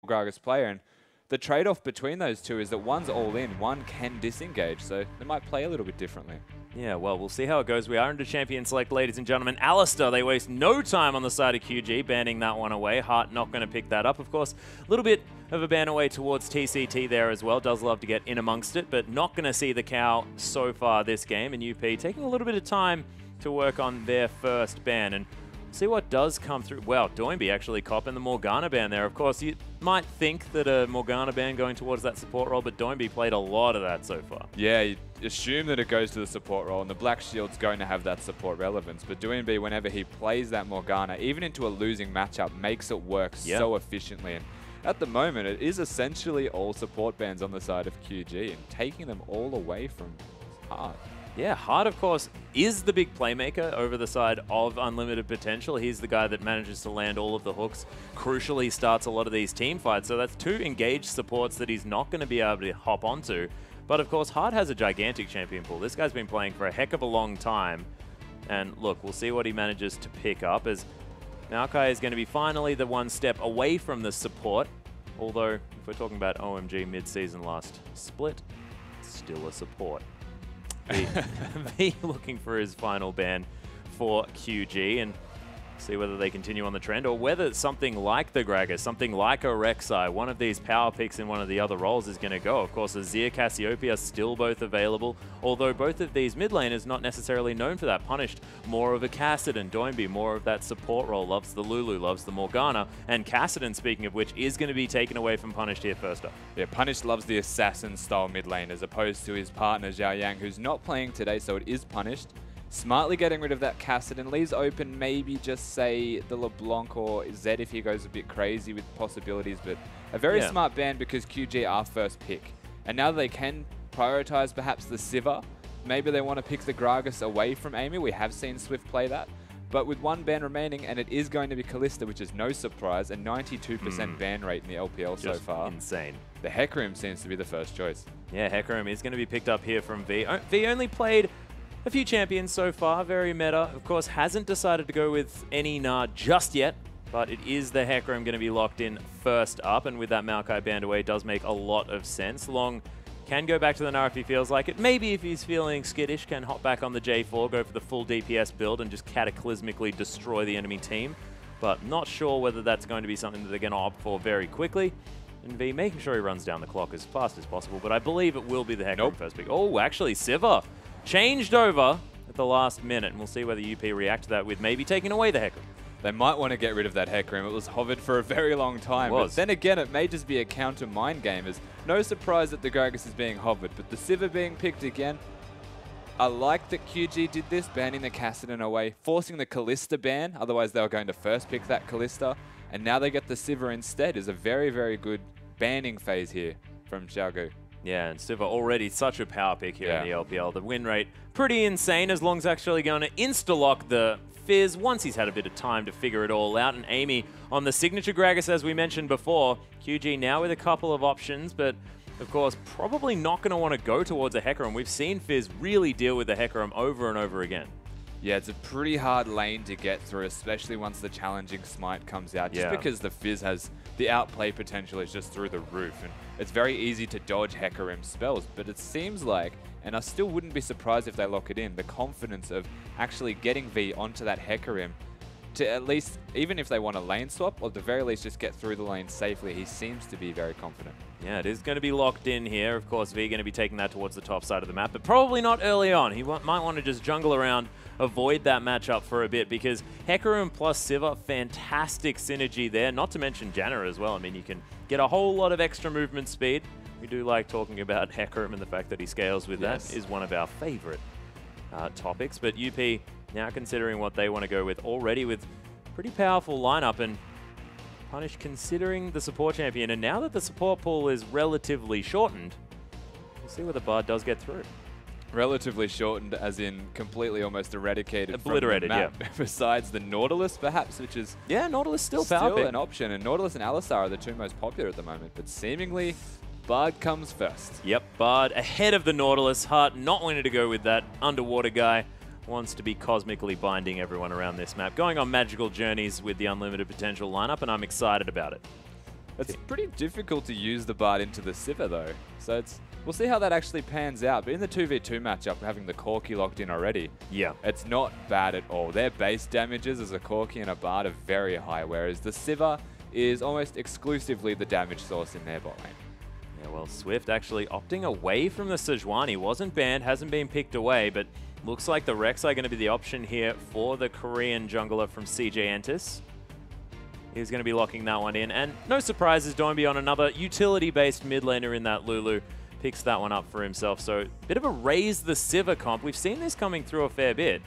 Gragas player. And the trade-off between those two is that one's all in, one can disengage, so they might play a little bit differently. Yeah, well, we'll see how it goes. We are into Champion Select, ladies and gentlemen. Alistair, they waste no time on the side of QG, banning that one away. Hart not going to pick that up. Of course, a little bit of a ban away towards TCT there as well. Does love to get in amongst it, but not going to see the Qiao so far this game. And UP taking a little bit of time to work on their first ban. And see what does come through. Wow, Doinby actually copping the Morgana ban there. Of course, you might think that a Morgana ban going towards that support role, but Doinby played a lot of that so far. Yeah, you assume that it goes to the support role, and the Black Shield's going to have that support relevance. But Doinby, whenever he plays that Morgana, even into a losing matchup, makes it work so efficiently. And at the moment, it is essentially all support bans on the side of QG, and taking them all away from Hart. Yeah, Hart, of course, is the big playmaker over the side of Unlimited Potential. He's the guy that manages to land all of the hooks, crucially starts a lot of these team fights. So that's two engaged supports that he's not going to be able to hop onto. But of course, Hart has a gigantic champion pool. This guy's been playing for a heck of a long time. And look, we'll see what he manages to pick up, as Maokai is going to be finally the one step away from the support. Although, if we're talking about OMG mid-season last split, it's still a support. V looking for his final ban for QG, and see whether they continue on the trend, or whether something like the Gragas, something like a Rek'Sai, one of these power picks in one of the other roles is going to go. Of course, Azir, Cassiopeia still both available, although both of these mid laners not necessarily known for that. Punished, more of a Kassadin. Doinby, more of that support role, loves the Lulu, loves the Morgana, and Kassadin, speaking of which, is going to be taken away from Punished here first up. Yeah, Punished loves the assassin-style mid lane, as opposed to his partner, Xiao Yang, who's not playing today, so it is Punished. Smartly getting rid of that Kassadin leaves open maybe just say the LeBlanc or Zed if he goes a bit crazy with possibilities, but a very smart ban because QG are first pick. And now they can prioritize perhaps the Sivir. Maybe they want to pick the Gragas away from Amy. We have seen Swift play that. But with one ban remaining, and it is going to be Kalista, which is no surprise, a 92% ban rate in the LPL so far. Insane. The Hecarim seems to be the first choice. Yeah, Hecarim is going to be picked up here from V. V only played a few champions so far, very meta. Of course, hasn't decided to go with any Nard just yet, but it is the Hecarim going to be locked in first up, and with that Maokai banned away, it does make a lot of sense. Long can go back to the Nard if he feels like it. Maybe if he's feeling skittish, can hop back on the J4, go for the full DPS build, and just cataclysmically destroy the enemy team. But not sure whether that's going to be something that they're going to opt for very quickly. And V making sure he runs down the clock as fast as possible, but I believe it will be the Hecarim first pick. Oh, actually, Sivir changed over at the last minute, and we'll see whether UP react to that with maybe taking away the Hecarim. They might want to get rid of that Hecarim. It was hovered for a very long time. But then again, it may just be a counter mind game. As no surprise that the Gragas is being hovered, but the Sivir being picked again. I like that QG did this, banning the Kassadin away, forcing the Kalista ban. Otherwise, they were going to first pick that Kalista. And now they get the Sivir instead. Is a very, very good banning phase here from Xiaogu. Yeah, and Sivir already such a power pick here in the LPL. The win rate pretty insane, as Long's actually going to insta-lock the Fizz once he's had a bit of time to figure it all out. And Amy on the signature Gragas, as we mentioned before. QG now with a couple of options, but of course probably not going to want to go towards a Hecarim. We've seen Fizz really deal with the Hecarim over and over again. Yeah, it's a pretty hard lane to get through, especially once the challenging smite comes out, just because the Fizz has the outplay potential is just through the roof, and it's very easy to dodge Hecarim spells, but it seems like, and I still wouldn't be surprised if they lock it in, the confidence of actually getting V onto that Hecarim to at least, even if they want a lane swap, or at the very least just get through the lane safely, he seems to be very confident. Yeah, it is going to be locked in here. Of course, V going to be taking that towards the top side of the map, but probably not early on. He might want to just jungle around, avoid that matchup for a bit, because Hecarim plus Sivir, fantastic synergy there, not to mention Janna as well. I mean, you can get a whole lot of extra movement speed. We do like talking about Hecarim, and the fact that he scales with that is one of our favorite topics. But UP now considering what they want to go with already, with pretty powerful lineup, and Punish considering the support champion. And now that the support pool is relatively shortened, we'll see whether Bard does get through. Relatively shortened, as in completely almost eradicated, obliterated from the map. Besides the Nautilus, perhaps, which is Nautilus still an option, and Nautilus and Alistar are the two most popular at the moment. But seemingly, Bard comes first. Yep, Bard ahead of the Nautilus. Hart not wanting to go with that underwater guy. Wants to be cosmically binding everyone around this map. Going on magical journeys with the Unlimited Potential lineup, and I'm excited about it. It's pretty difficult to use the Bard into the Sivir though. So we'll see how that actually pans out. But in the 2v2 matchup, having the Corki locked in already, it's not bad at all. Their base damages as a Corki and a Bard are very high, whereas the Sivir is almost exclusively the damage source in their bot lane. Yeah, well, Swift actually opting away from the Sejuani. Wasn't banned, hasn't been picked away, but looks like the Rek'Sai are going to be the option here for the Korean jungler from CJ Entis. He's going to be locking that one in. And no surprises, Doinby on another utility-based mid laner in that Lulu. Picks that one up for himself. So bit of a raise the Sivir comp. We've seen this coming through a fair bit.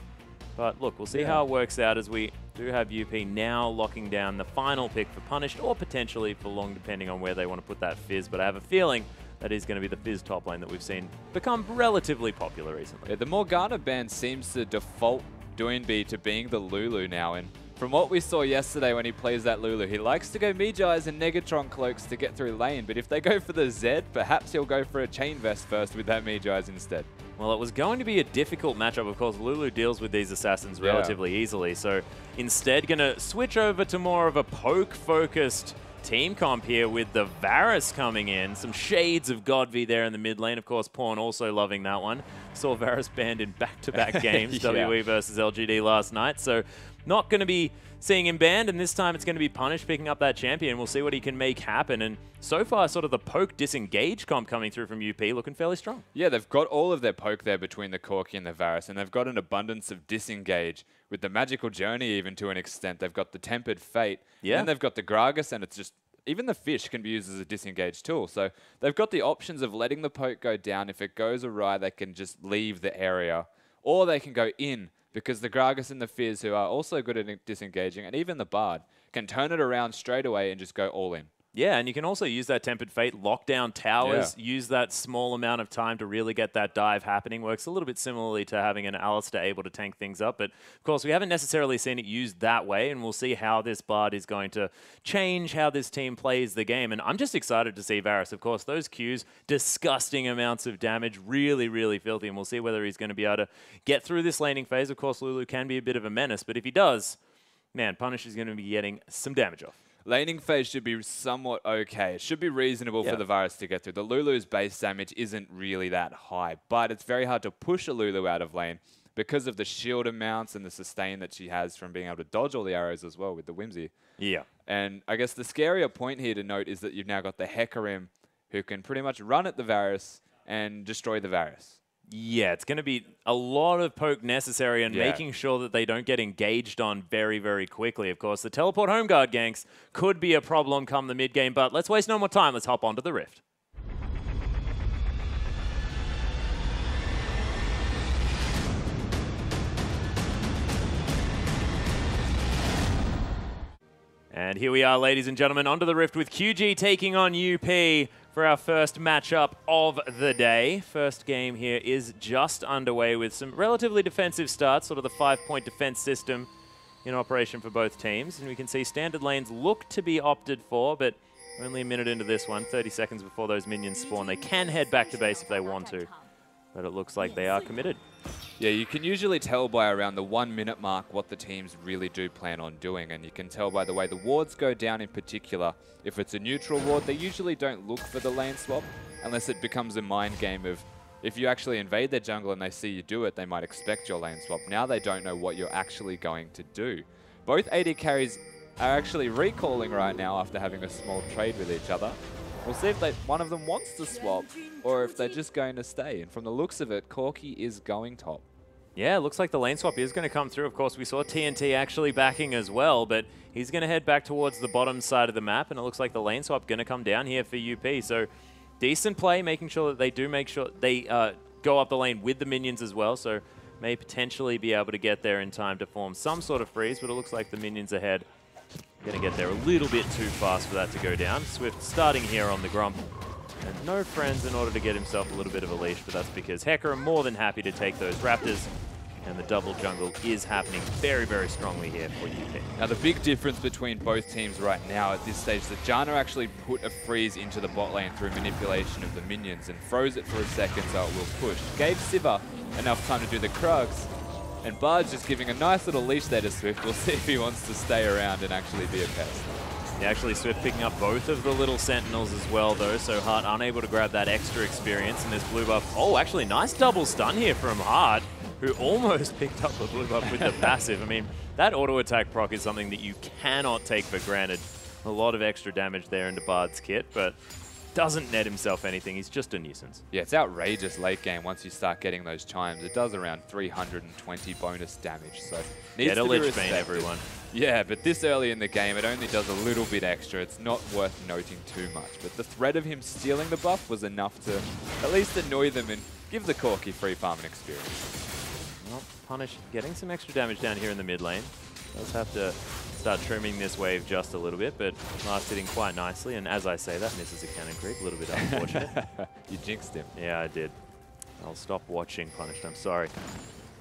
But look, we'll see how it works out as we do have UP now locking down the final pick for Punished or potentially for Long, depending on where they want to put that Fizz. But I have a feeling that is going to be the Fizz top lane that we've seen become relatively popular recently. Yeah, the Morgana ban seems to default Doinby to being the Lulu now. And from what we saw yesterday when he plays that Lulu, he likes to go Mejai's and Negatron cloaks to get through lane, but if they go for the Zed, perhaps he'll go for a Chain Vest first with that Mejai's instead. Well, it was going to be a difficult matchup. Of course, Lulu deals with these assassins relatively easily, so instead going to switch over to more of a poke-focused team comp here with the Varus coming in. Some shades of Godv there in the mid lane. Of course, Pawn also loving that one. Saw Varus banned in back-to-back games, WE versus LGD last night, so not going to be seeing him banned, and this time it's going to be Punished picking up that champion. We'll see what he can make happen, and so far sort of the poke disengage comp coming through from UP looking fairly strong. Yeah, they've got all of their poke there between the Corki and the Varus, and they've got an abundance of disengage with the Magical Journey even to an extent. They've got the Tempered Fate, and they've got the Gragas, and it's just even the fish can be used as a disengage tool. So they've got the options of letting the poke go down. If it goes awry, they can just leave the area, or they can go in, because the Gragas and the Fizz, who are also good at disengaging, and even the Bard, can turn it around straight away and just go all in. Yeah, and you can also use that Tempered Fate, lock down towers, use that small amount of time to really get that dive happening. Works a little bit similarly to having an Alistar able to tank things up. But, of course, we haven't necessarily seen it used that way, and we'll see how this Bard is going to change how this team plays the game. And I'm just excited to see Varus. Of course, those Qs, disgusting amounts of damage, really, really filthy, and we'll see whether he's going to be able to get through this laning phase. Of course, Lulu can be a bit of a menace, but if he does, man, Punish is going to be getting some damage off. Laning phase should be somewhat okay. It should be reasonable for the Varus to get through. The Lulu's base damage isn't really that high, but it's very hard to push a Lulu out of lane because of the shield amounts and the sustain that she has from being able to dodge all the arrows as well with the Whimsy. Yeah. And I guess the scarier point here to note is that you've now got the Hecarim who can pretty much run at the Varus and destroy the Varus. Yeah, it's going to be a lot of poke necessary and making sure that they don't get engaged on very, very quickly. Of course, the teleport home guard ganks could be a problem come the mid game, but let's waste no more time. Let's hop onto the Rift. And here we are, ladies and gentlemen, onto the Rift with QG taking on UP for our first matchup of the day. First game here is just underway with some relatively defensive starts, sort of the 5-point defense system in operation for both teams. And we can see standard lanes look to be opted for, but only a minute into this one, 30 seconds before those minions spawn. They can head back to base if they want to, but it looks like they are committed. Yeah, you can usually tell by around the 1 minute mark what the teams really do plan on doing, and you can tell by the way the wards go down in particular. If it's a neutral ward, they usually don't look for the lane swap unless it becomes a mind game of if you actually invade their jungle and they see you do it, they might expect your lane swap. Now they don't know what you're actually going to do. Both AD carries are actually recalling right now after having a small trade with each other. We'll see if one of them wants to swap or if they're just going to stay. And from the looks of it, Corki is going top. Yeah, it looks like the lane swap is going to come through. Of course, we saw TNT actually backing as well, but he's going to head back towards the bottom side of the map, and it looks like the lane swap going to come down here for UP. So decent play, making sure that they do make sure they go up the lane with the minions as well, so may potentially be able to get there in time to form some sort of freeze, but it looks like the minions ahead going to get there a little bit too fast for that to go down. Swift starting here on the Grump. And no friends in order to get himself a little bit of a leash, but that's because Hecker are more than happy to take those Raptors. And the double jungle is happening very, very strongly here for UP. Now the big difference between both teams right now at this stage is that Janna actually put a freeze into the bot lane through manipulation of the minions and froze it for a second so it will push. Gave Sivir enough time to do the Krugs, and Bard's just giving a nice little leash there to Swift. We'll see if he wants to stay around and actually be a pest. Yeah, actually, Swift picking up both of the little Sentinels as well, though, so Hart unable to grab that extra experience, and this blue buff. Oh, actually, nice double stun here from Hart, who almost picked up the blue buff with the passive. I mean, that auto attack proc is something that you cannot take for granted. A lot of extra damage there into Bard's kit, but doesn't net himself anything. He's just a nuisance. Yeah, it's outrageous late game once you start getting those chimes. It does around 320 bonus damage, so needs Get a to be Lich Bane, respected. everyone. Yeah, but this early in the game, it only does a little bit extra. It's not worth noting too much, but the threat of him stealing the buff was enough to at least annoy them and give the Corki free farming experience. Well, Punish getting some extra damage down here in the mid lane. Does have to start trimming this wave just a little bit, but last hitting quite nicely. And as I say, that misses a cannon creep. A little bit unfortunate. You jinxed him. Yeah, I did. I'll stop watching Punished. I'm sorry.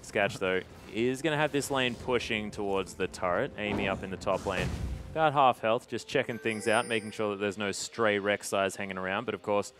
Sketch, though, is going to have this lane pushing towards the turret. Amy up in the top lane. About half health, just checking things out, making sure that there's no stray Rek'Sais hanging around. But, of course,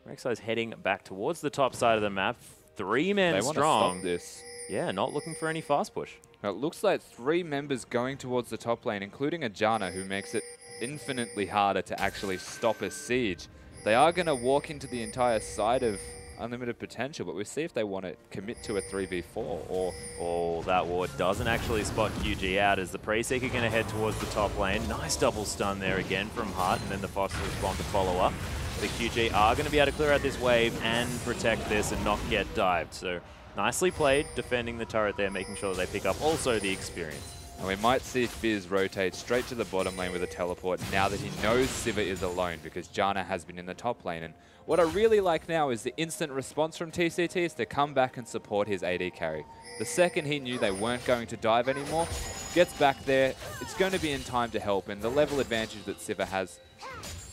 Rek'Sais heading back towards the top side of the map. 3 men strong. They want to stop this. Yeah, not looking for any fast push. Now, it looks like 3 members going towards the top lane, including a Janna, who makes it infinitely harder to actually stop a siege. They are going to walk into the entire side of Unlimited Potential, but we'll see if they want to commit to a 3v4 or... Oh, that ward doesn't actually spot QG out as the Pre-Seeker going to head towards the top lane. Nice double stun there again from Hart, and then the Fox will respond to follow up. The QG are going to be able to clear out this wave and protect this and not get dived. So nicely played, defending the turret there, making sure that they pick up also the experience. And we might see Fizz rotate straight to the bottom lane with a teleport now that he knows Sivir is alone, because Janna has been in the top lane. And what I really like now is the instant response from TCT is to come back and support his AD carry. The second he knew they weren't going to dive anymore, gets back there, it's going to be in time to help, and the level advantage that Sivir has,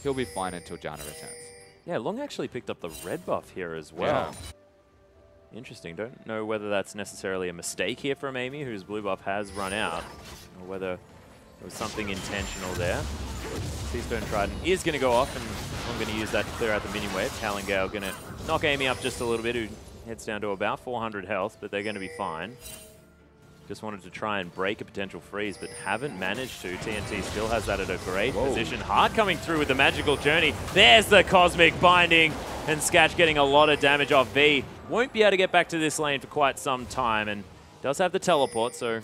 he'll be fine until Janna returns. Yeah, Long actually picked up the red buff here as well. Yeah. Interesting. Don't know whether that's necessarily a mistake here from Amy, whose blue buff has run out, or whether there was something intentional there. Seastone Trident is going to go off, and I'm going to use that to clear out the minion wave. Talongale going to knock Amy up just a little bit, who heads down to about 400 health, but they're going to be fine. Just wanted to try and break a potential freeze, but haven't managed to. TNT still has that at a great position. Hart coming through with the magical journey. There's the cosmic binding, and Sketch getting a lot of damage off V. Won't be able to get back to this lane for quite some time, and does have the teleport, so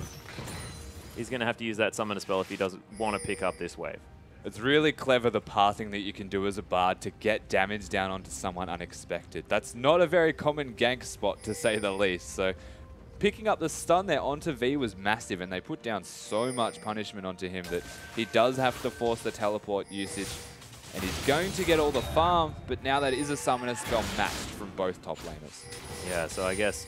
he's going to have to use that summoner spell if he doesn't want to pick up this wave. It's really clever, the pathing that you can do as a Bard to get damage down onto someone unexpected. That's not a very common gank spot, to say the least. So picking up the stun there onto V was massive, and they put down so much punishment onto him that he does have to force the teleport usage. And he's going to get all the farm, but now that is a summoner spell matched from both top laners. Yeah, so I guess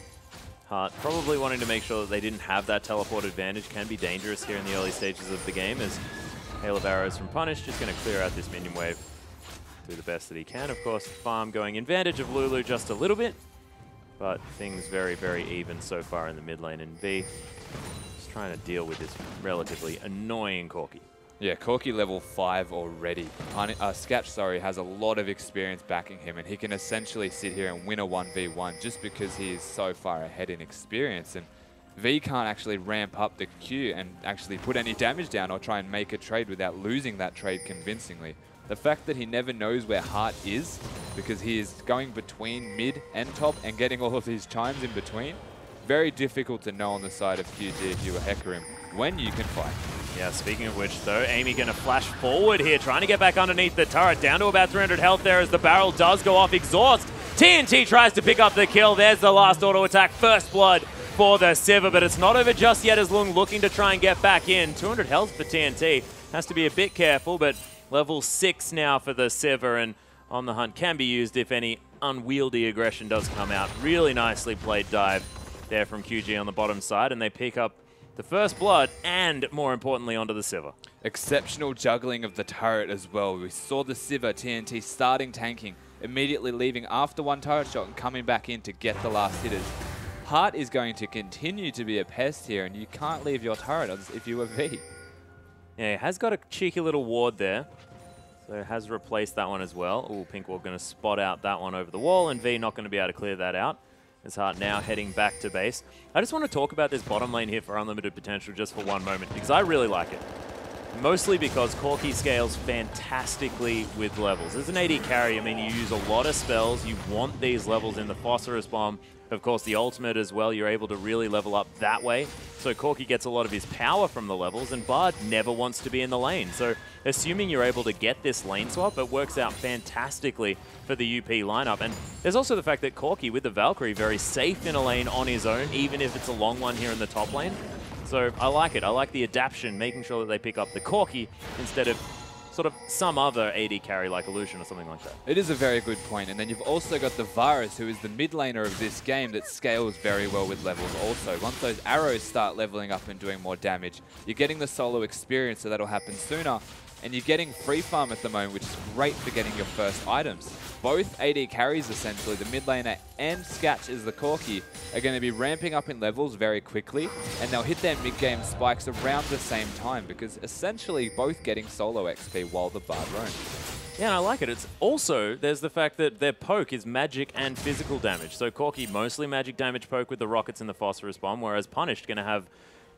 Hart probably wanting to make sure that they didn't have that teleport advantage. Can be dangerous here in the early stages of the game, as Hail of Arrows from Punish just going to clear out this minion wave. Do the best that he can. Of course, farm going advantage of Lulu just a little bit, but things very, very even so far in the mid lane. And V just trying to deal with this relatively annoying Corki. Yeah, Corki level 5 already. Sketch, sorry, has a lot of experience backing him, and he can essentially sit here and win a 1v1 just because he is so far ahead in experience. And V can't actually ramp up the Q and actually put any damage down or try and make a trade without losing that trade convincingly. The fact that he never knows where Hart is, because he is going between mid and top and getting all of these chimes in between, very difficult to know on the side of QG if you were Hecarim when you can fight. Yeah, speaking of which, though, Amy going to flash forward here, trying to get back underneath the turret, down to about 300 health there as the barrel does go off exhaust. TNT tries to pick up the kill. There's the last auto attack. First blood for the Sivir, but it's not over just yet as Lung looking to try and get back in. 200 health for TNT. Has to be a bit careful, but level 6 now for the Sivir, and on the hunt can be used if any unwieldy aggression does come out. Really nicely played dive there from QG on the bottom side, and they pick up the first blood, and more importantly, onto the Sivir. Exceptional juggling of the turret as well. We saw the Sivir TNT starting tanking, immediately leaving after one turret shot and coming back in to get the last hitters. Hart is going to continue to be a pest here, and you can't leave your turret if you were V. Yeah, he has got a cheeky little ward there, so has replaced that one as well. Ooh, Pink Ward going to spot out that one over the wall, and V not going to be able to clear that out. As Hart now heading back to base. I just want to talk about this bottom lane here for Unlimited Potential just for one moment, because I really like it. mostly because Corki scales fantastically with levels. As an AD carry, I mean, you use a lot of spells. You want these levels in the Phosphorus Bomb. Of course, the ultimate as well, you're able to really level up that way. So Corki gets a lot of his power from the levels, and Bard never wants to be in the lane. So assuming you're able to get this lane swap, it works out fantastically for the UP lineup. And there's also the fact that Corki, with the Valkyrie, very safe in a lane on his own, even if it's a long one here in the top lane. So I like it. I like the adaptation, making sure that they pick up the Corki instead of sort of some other AD carry like Illusion or something like that. It is a very good point. And then you've also got the Varus, who is the mid laner of this game that scales very well with levels also. Once those arrows start leveling up and doing more damage, you're getting the solo experience, so that'll happen sooner. And you're getting free farm at the moment, which is great for getting your first items. Both AD carries, essentially, the mid laner and Sketch is the Corki, are going to be ramping up in levels very quickly, and they'll hit their mid-game spikes around the same time, because essentially both getting solo XP while the Bard roams. Yeah, and I like it. It's also, there's the fact that their poke is magic and physical damage. So Corki mostly magic damage poke with the rockets and the Phosphorus Bomb, whereas Punished going to have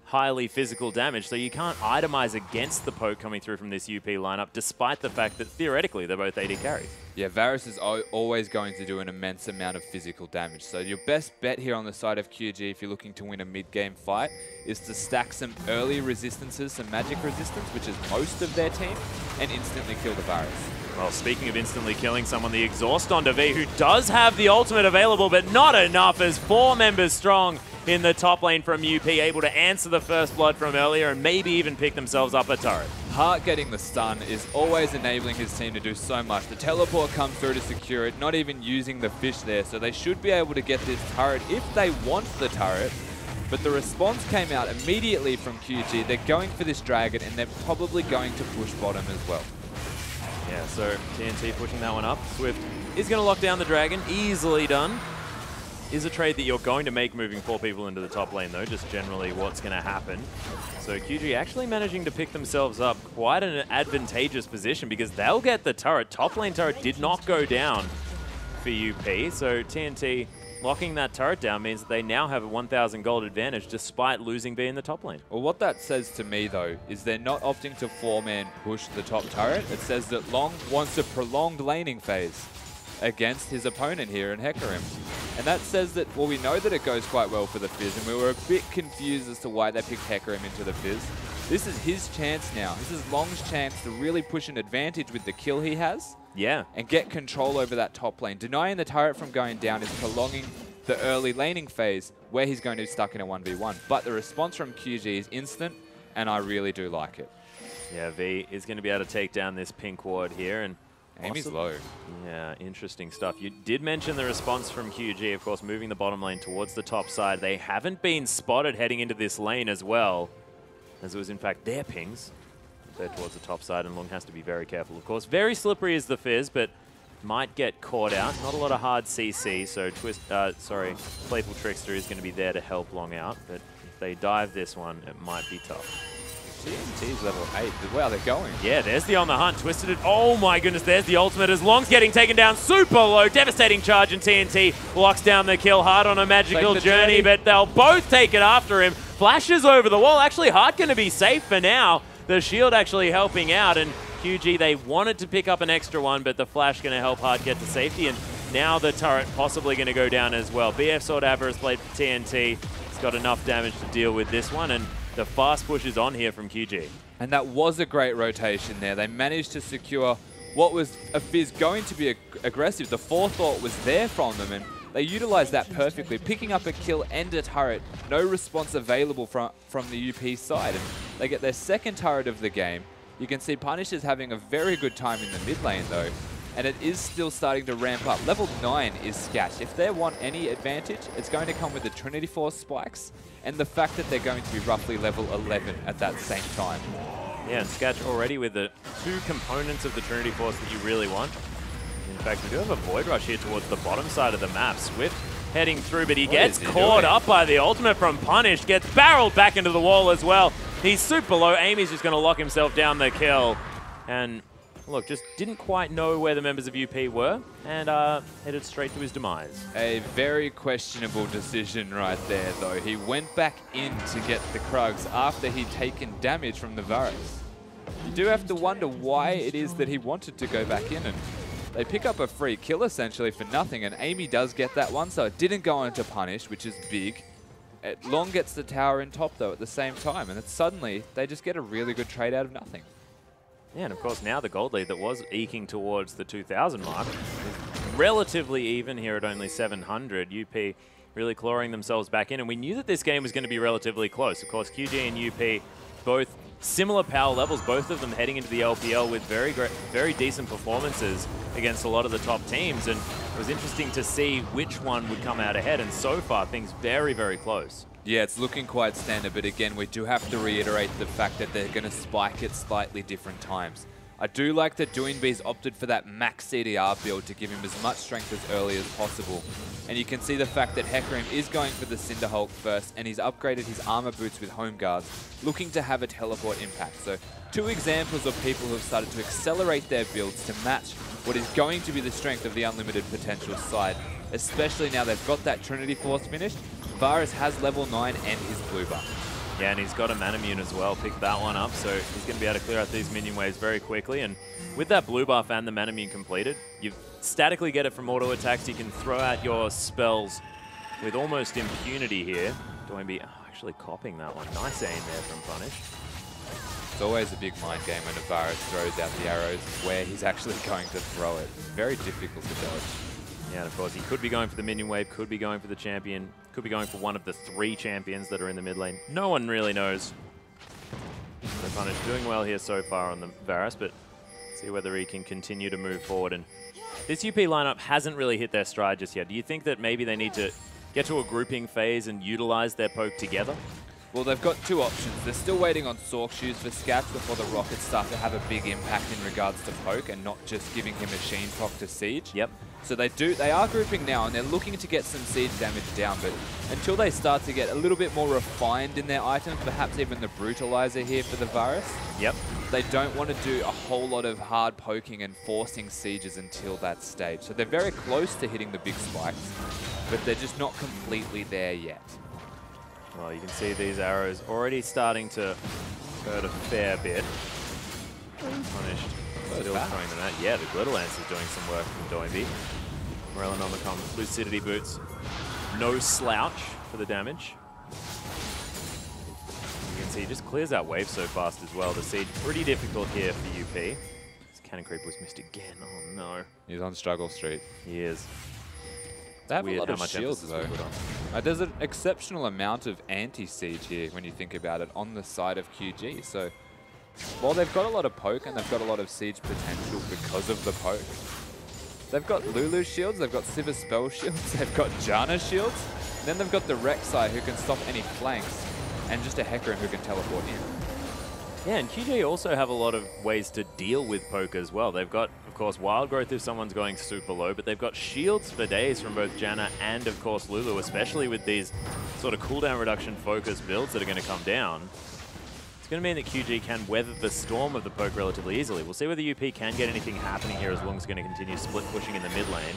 highly physical damage, so you can't itemize against the poke coming through from this UP lineup, despite the fact that theoretically they're both AD carries. Yeah, Varus is always going to do an immense amount of physical damage. So your best bet here on the side of QG, if you're looking to win a mid-game fight, is to stack some early resistances, some magic resistance, which is most of their team, and instantly kill the Varus. Well, speaking of instantly killing someone, the exhaust onto V, who does have the ultimate available, but not enough, as 4 members strong in the top lane from UP, able to answer the first blood from earlier and maybe even pick themselves up a turret. Hart getting the stun is always enabling his team to do so much. The teleport comes through to secure it, not even using the fish there, so they should be able to get this turret if they want the turret. But the response came out immediately from QG. They're going for this dragon, and they're probably going to push bottom as well. Yeah, so TNT pushing that one up. Swift is going to lock down the dragon. Easily done. Is a trade that you're going to make moving 4 people into the top lane, though, just generally what's going to happen. So QG actually managing to pick themselves up quite an advantageous position, because they'll get the turret. Top lane turret did not go down for UP, so TNT locking that turret down means that they now have a 1,000 gold advantage despite losing B in the top lane. Well, what that says to me, though, is they're not opting to 4-man push the top turret. It says that Long wants a prolonged laning phase against his opponent here in Hecarim. And that says that, well, we know that it goes quite well for the Fizz, and we were a bit confused as to why they picked Hecarim into the Fizz. This is his chance now. This is Long's chance to really push an advantage with the kill he has. Yeah. And get control over that top lane. Denying the turret from going down is prolonging the early laning phase where he's going to be stuck in a 1v1. But the response from QG is instant, and I really do like it. Yeah, V is going to be able to take down this pink ward here, and Amy's low. Yeah, interesting stuff. You did mention the response from QG, of course, moving the bottom lane towards the top side. They haven't been spotted heading into this lane as well, as it was in fact their pings. They're towards the top side, and Long has to be very careful, of course. Very slippery is the Fizz, but might get caught out. Not a lot of hard CC, so Playful Trickster is going to be there to help Long out, but if they dive this one, it might be tough. TNT's level 8. Wow, they're going. Yeah, there's the on the hunt. Twisted it. Oh my goodness, there's the ultimate as Long's getting taken down super low. Devastating charge, and TNT locks down the kill. Hard on a magical journey, but they'll both take it after him. Flashes over the wall. Actually, Hard going to be safe for now. The shield actually helping out, and QG, they wanted to pick up an extra one, but the flash going to help Hard get to safety, and now the turret possibly going to go down as well. BF Sword Avarice Blade for TNT. It's got enough damage to deal with this one, and the fast push is on here from QG. And that was a great rotation there. They managed to secure what was a Fizz going to be aggressive. The forethought was there from them, and they utilized that perfectly, picking up a kill and a turret. No response available from the UP side. And they get their second turret of the game. You can see Punish is having a very good time in the mid lane, though. And it is still starting to ramp up. Level 9 is Sketch. If they want any advantage, it's going to come with the Trinity Force spikes and the fact that they're going to be roughly level 11 at that same time. Yeah, and Sketch already with the 2 components of the Trinity Force that you really want. In fact, we do have a Void Rush here towards the bottom side of the map. Swift heading through, but he gets caught up by the ultimate from Punish, gets barreled back into the wall as well. He's super low. Amy's just going to lock himself down the kill. And look, just didn't quite know where the members of UP were, and headed straight to his demise. A very questionable decision right there, though. He went back in to get the Krugs after he'd taken damage from the Varus. do have to wonder why it is that he wanted to go back in, and they pick up a free kill essentially for nothing, and Amy does get that one, so it didn't go into punish, which is big. Long gets the tower in top though at the same time, and it's suddenly they just get a really good trade out of nothing. Yeah, and of course now the gold lead that was eking towards the 2,000 mark is relatively even here at only 700. UP really clawing themselves back in, and we knew that this game was going to be relatively close. Of course, QG and UP both similar power levels, both of them heading into the LPL with very decent performances against a lot of the top teams, and it was interesting to see which one would come out ahead, and so far things very, very close. Yeah, it's looking quite standard, but again, we do have to reiterate the fact that they're going to spike at slightly different times. I do like that Doinbe's opted for that max CDR build to give him as much strength as early as possible. And you can see the fact that Hecarim is going for the Cinderhulk first, and he's upgraded his armor boots with home guards, looking to have a teleport impact. So 2 examples of people who have started to accelerate their builds to match what is going to be the strength of the unlimited potential side, especially now they've got that Trinity Force finished. Varus has level 9 and his blue buff. Yeah, and he's got a Manamune as well. Picked that one up, so he's going to be able to clear out these minion waves very quickly. And with that blue buff and the Manamune completed, you statically get it from auto attacks. You can throw out your spells with almost impunity here. Doinbe actually copying that one. Nice aim there from Punish. It's always a big mind game when a Varus throws out the arrows where he's actually going to throw it. Very difficult to dodge. Yeah, and of course, he could be going for the minion wave, could be going for the champion, could be going for one of the 3 champions that are in the mid lane. No one really knows. So Punish doing well here so far on the Varus, but see whether he can continue to move forward. And this UP lineup hasn't really hit their stride just yet. Do you think that maybe they need to get to a grouping phase and utilize their poke together? Well, they've got 2 options. They're still waiting on Sork Shoes for Scatch before the Rockets start to have a big impact in regards to poke and not just giving him machine proc to siege. Yep. So they are grouping now, and they're looking to get some siege damage down, but until they start to get a little bit more refined in their items, perhaps even the Brutalizer here for the Varus, yep, they don't want to do a whole lot of hard poking and forcing sieges until that stage. So they're very close to hitting the big spikes, but they're just not completely there yet. Well, you can see these arrows already starting to hurt a fair bit. Punished. Still throwing them out. Yeah, the Glitter Lance is doing some work from Doinbe. Morellonomicon, Lucidity Boots. No slouch for the damage. You can see he just clears out waves so fast as well. The siege pretty difficult here for UP. This Cannon Creep was missed again. Oh no. He's on struggle street. He is. They have a lot of shields though. There's an exceptional amount of anti-siege here when you think about it on the side of QG. So while they've got a lot of poke and they've got a lot of siege potential because of the poke, they've got Lulu shields, they've got Sivir spell shields, they've got Janna shields, and then they've got the Rek'Sai who can stop any flanks, and just a Hecarim who can teleport in. Yeah, and QG also have a lot of ways to deal with poke as well. They've got, of course, Wild Growth if someone's going super low, but they've got shields for days from both Janna and, of course, Lulu, especially with these sort of cooldown reduction focus builds that are going to come down. It's going to mean that QG can weather the storm of the poke relatively easily. We'll see whether UP can get anything happening here as long as it's going to continue split pushing in the mid lane.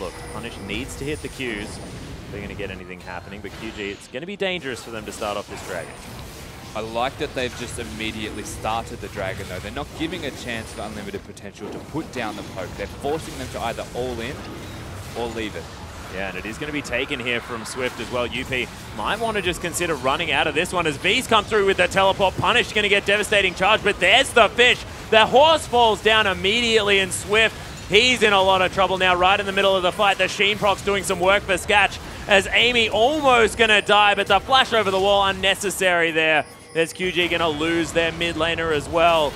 Look, Punish needs to hit the Qs if they're going to get anything happening, but QG, it's going to be dangerous for them to start off this Dragon. I like that they've just immediately started the Dragon though. They're not giving a chance for unlimited potential to put down the poke. They're forcing them to either all in or leave it. Yeah, and it is going to be taken here from Swift as well. UP might want to just consider running out of this one as V's come through with the teleport. Punish going to get devastating charge, but there's the fish. The horse falls down immediately, and Swift, he's in a lot of trouble now right in the middle of the fight. The Sheen Proc's doing some work for Scatch as Amy almost going to die, but the flash over the wall unnecessary there. There's QG going to lose their mid laner as well.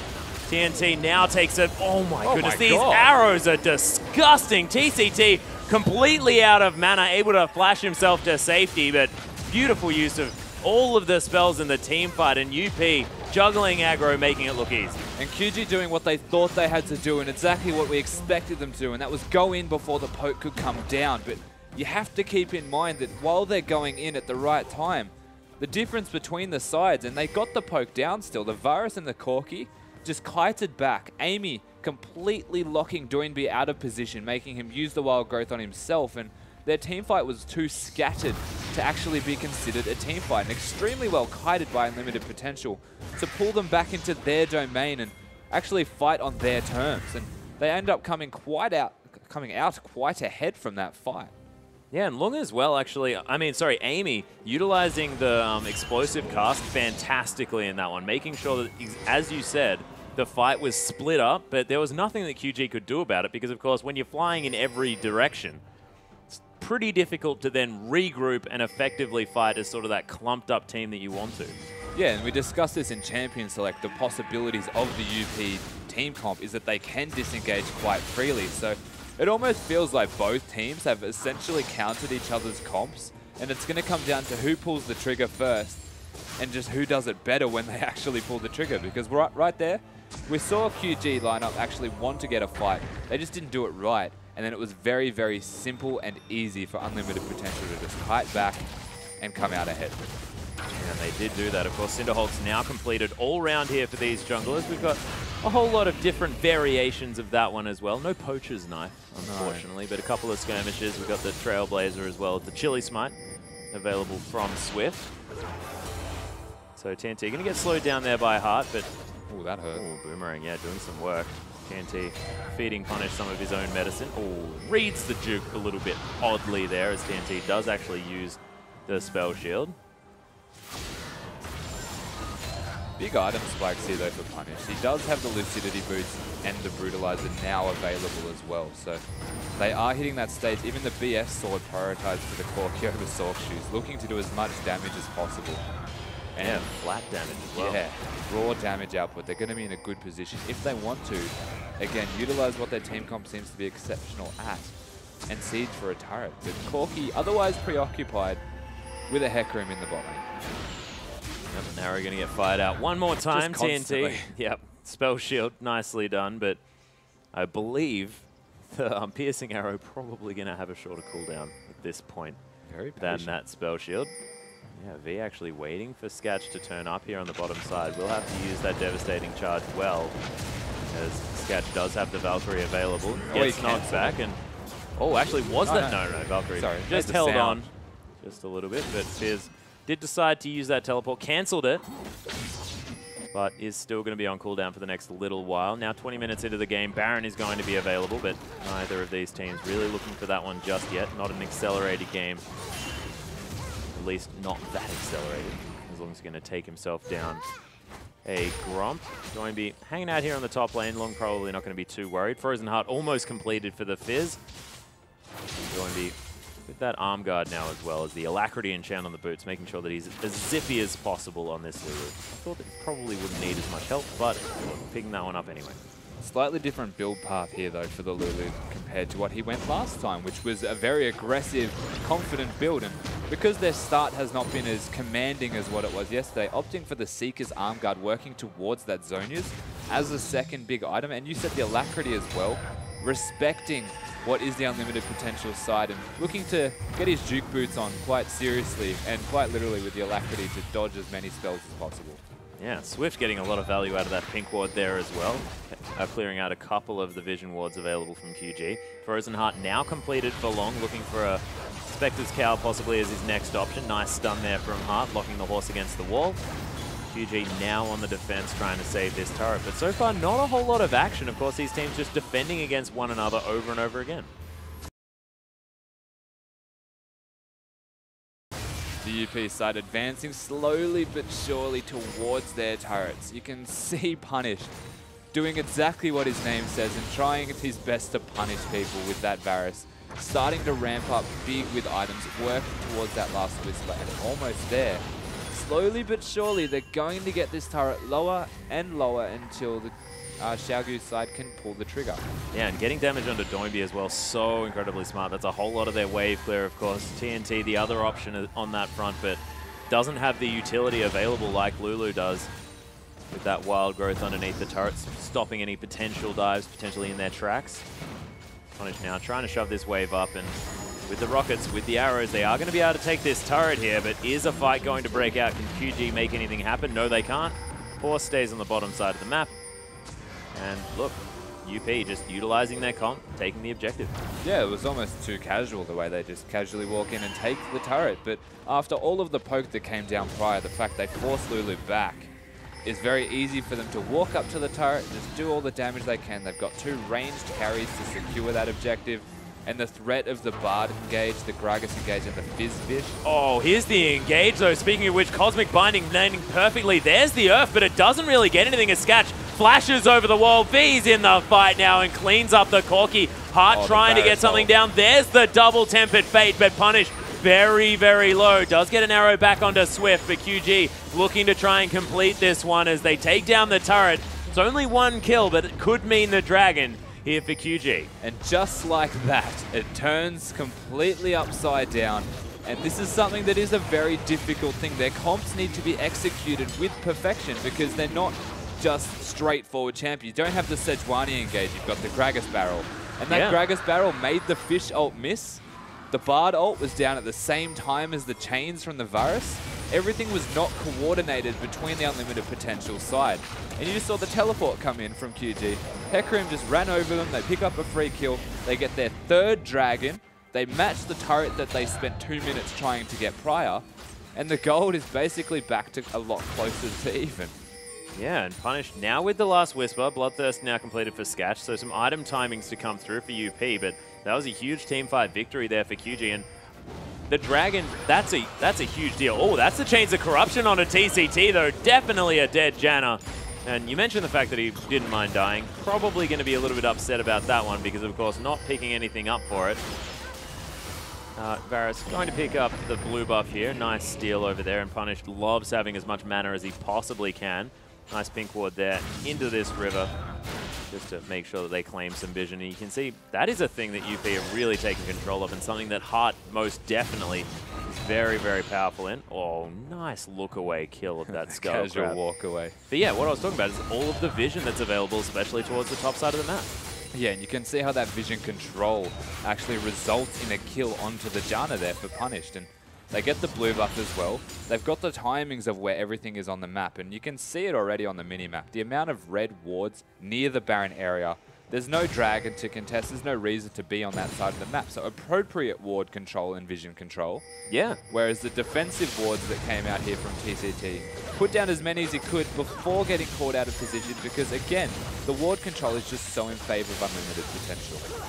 TNT now takes it. Oh my goodness, these arrows are disgusting. TCT completely out of mana, able to flash himself to safety, but beautiful use of all of the spells in the team fight, and UP juggling aggro, making it look easy. And QG doing what they thought they had to do and exactly what we expected them to do, and that was go in before the poke could come down. But you have to keep in mind that while they're going in at the right time, the difference between the sides, and they got the poke down still, the Varus and the Corki just kited back. Amy completely locking Doinbe out of position, making him use the Wild Growth on himself, and their team fight was too scattered to actually be considered a team fight, and extremely well kited by Unlimited Potential to pull them back into their domain and actually fight on their terms. And they end up coming out quite ahead from that fight. Yeah, and Lung as well, actually. Amy, utilizing the explosive cast fantastically in that one, making sure that, as you said, the fight was split up, but there was nothing that QG could do about it because, of course, when you're flying in every direction, it's pretty difficult to then regroup and effectively fight as sort of that clumped up team that you want to. Yeah, and we discussed this in Champion Select. The possibilities of the UP team comp is that they can disengage quite freely. So it almost feels like both teams have essentially countered each other's comps, and it's going to come down to who pulls the trigger first and just who does it better when they actually pull the trigger. Because right there, we saw QG lineup actually want to get a fight. They just didn't do it right. And then it was very, very simple and easy for Unlimited Potential to just kite back and come out ahead. And they did do that. Of course, Cinderhulk's now completed all round here for these junglers. We've got a whole lot of different variations of that one as well. No Poacher's Knife, unfortunately, but a couple of skirmishes. We've got the Trailblazer as well as the Chili Smite available from Swift. So TNT going to get slowed down there by Hart, but... Oh, that hurt. Ooh, Boomerang, yeah, doing some work. TNT feeding Punish some of his own medicine. Oh, reads the juke a little bit oddly there, as TNT does actually use the Spell Shield. Big item spikes here though for Punish. He does have the Lucidity Boots and the Brutalizer now available as well. So they are hitting that stage. Even the BS Sword prioritized for the Corki over Sork Shoes, looking to do as much damage as possible. And yeah, flat damage as well. Yeah, raw damage output. They're going to be in a good position if they want to, again, utilize what their team comp seems to be exceptional at and siege for a turret. But Corki otherwise preoccupied with a Heck Room in the bot lane. Yep, now we're going to get fired out one more time, TNT. Yep, Spell Shield, nicely done, but I believe the Piercing Arrow probably going to have a shorter cooldown at this point than that Spell Shield. Yeah, V actually waiting for Sketch to turn up here on the bottom side. We'll have to use that Devastating Charge well, as Sketch does have the Valkyrie available. Gets knocked back, and... Oh, actually, was that? No, Valkyrie. Sorry, just held on just a little bit, but Fizz did decide to use that teleport, cancelled it, but is still going to be on cooldown for the next little while. Now 20 minutes into the game, Baron is going to be available, but neither of these teams really looking for that one just yet. Not an accelerated game. At least not that accelerated, as long as he's going to take himself down. A Gromp going to be hanging out here on the top lane. Long probably not going to be too worried. Frozen Heart almost completed for the Fizz. Going to be with that arm guard now as well as the Alacrity enchant on the boots, making sure that he's as zippy as possible on this Lulu. I thought that he probably wouldn't need as much help, but picking that one up anyway. Slightly different build path here though for the Lulu compared to what he went last time, which was a very aggressive, confident build. And because their start has not been as commanding as what it was yesterday, opting for the Seeker's arm guard, working towards that Zonia's as a second big item. And you said the Alacrity as well, respecting what is the Unlimited Potential side and looking to get his juke boots on quite seriously and quite literally with the Alacrity to dodge as many spells as possible. Yeah, Swift getting a lot of value out of that pink ward there as well, clearing out a couple of the vision wards available from QG. Frozen Heart now completed for Long, looking for a Spectre's Cowl possibly as his next option. Nice stun there from Heart, locking the horse against the wall. QG now on the defense trying to save this turret, but so far not a whole lot of action. Of course, these teams just defending against one another over and over again. The UP side advancing slowly but surely towards their turrets. You can see Punish doing exactly what his name says and trying his best to punish people with that Varus. Starting to ramp up big with items, working towards that last Whisper, and almost there. Slowly but surely, they're going to get this turret lower and lower until the Xiaogu's side can pull the trigger. Yeah, and getting damage onto Doinby as well, so incredibly smart. That's a whole lot of their wave clear, of course. TNT, the other option on that front, but doesn't have the utility available like Lulu does with that wild growth underneath the turrets, stopping any potential dives potentially in their tracks. Punish now trying to shove this wave up, and with the rockets, with the arrows, they are going to be able to take this turret here, but is a fight going to break out? Can QG make anything happen? No, they can't. Horse stays on the bottom side of the map. And look, UP just utilizing their comp, taking the objective. Yeah, it was almost too casual the way they just casually walk in and take the turret. But after all of the poke that came down prior, the fact they forced Lulu back is very easy for them to walk up to the turret, just do all the damage they can. They've got 2 ranged carries to secure that objective. And the threat of the Bard engage, the Gragas engage, and the Fizzfish. Oh, here's the engage, though. Speaking of which, Cosmic Binding landing perfectly. There's the Earth, but it doesn't really get anything as Sketch flashes over the wall. V's in the fight now and cleans up the Corki. Heart trying to get something down. There's the double Tempered Fate, but Punish very, very low. Does get an arrow back onto Swift, but QG looking to try and complete this one as they take down the turret. It's only 1 kill, but it could mean the Dragon here for QG. And just like that, it turns completely upside down. And this is something that is a very difficult thing. Their comps need to be executed with perfection because they're not just straightforward champions. You don't have the Sejuani engage, you've got the Gragas barrel. And that Gragas barrel made the Fish ult miss. The Bard ult was down at the same time as the chains from the Varus. Everything was not coordinated between the unlimited potential side. And you just saw the teleport come in from QG. Hecarim just ran over them, they pick up a free kill, they get their 3rd dragon, they match the turret that they spent 2 minutes trying to get prior, and the gold is basically back to a lot closer to even. Yeah, and Punish now with the last Whisper. Bloodthirst now completed for Sketch, so some item timings to come through for UP, but that was a huge teamfight victory there for QG, and the Dragon, that's a huge deal. Oh, that's the Chains of Corruption on a TCT, though. Definitely a dead Janna. And you mentioned the fact that he didn't mind dying. Probably going to be a little bit upset about that one because, of course, not picking anything up for it. Varus going to pick up the blue buff here. Nice steal over there, and Punish loves having as much mana as he possibly can. Nice pink ward there into this river just to make sure that they claim some vision. And you can see that is a thing that UP are really taking control of and something that Heart most definitely is very, very powerful in. Oh, nice look away kill of that skull Casual grab. walk away. But yeah, what I was talking about is all of the vision that's available, especially towards the top side of the map. Yeah, and you can see how that vision control actually results in a kill onto the Janna there for Punished. And they get the blue buff as well. They've got the timings of where everything is on the map, and you can see it already on the mini-map. The amount of red wards near the Baron area. There's no dragon to contest. There's no reason to be on that side of the map. So appropriate ward control and vision control. Yeah. Whereas the defensive wards that came out here from TCT put down as many as he could before getting caught out of position because, again, the ward control is just so in favor of unlimited potential.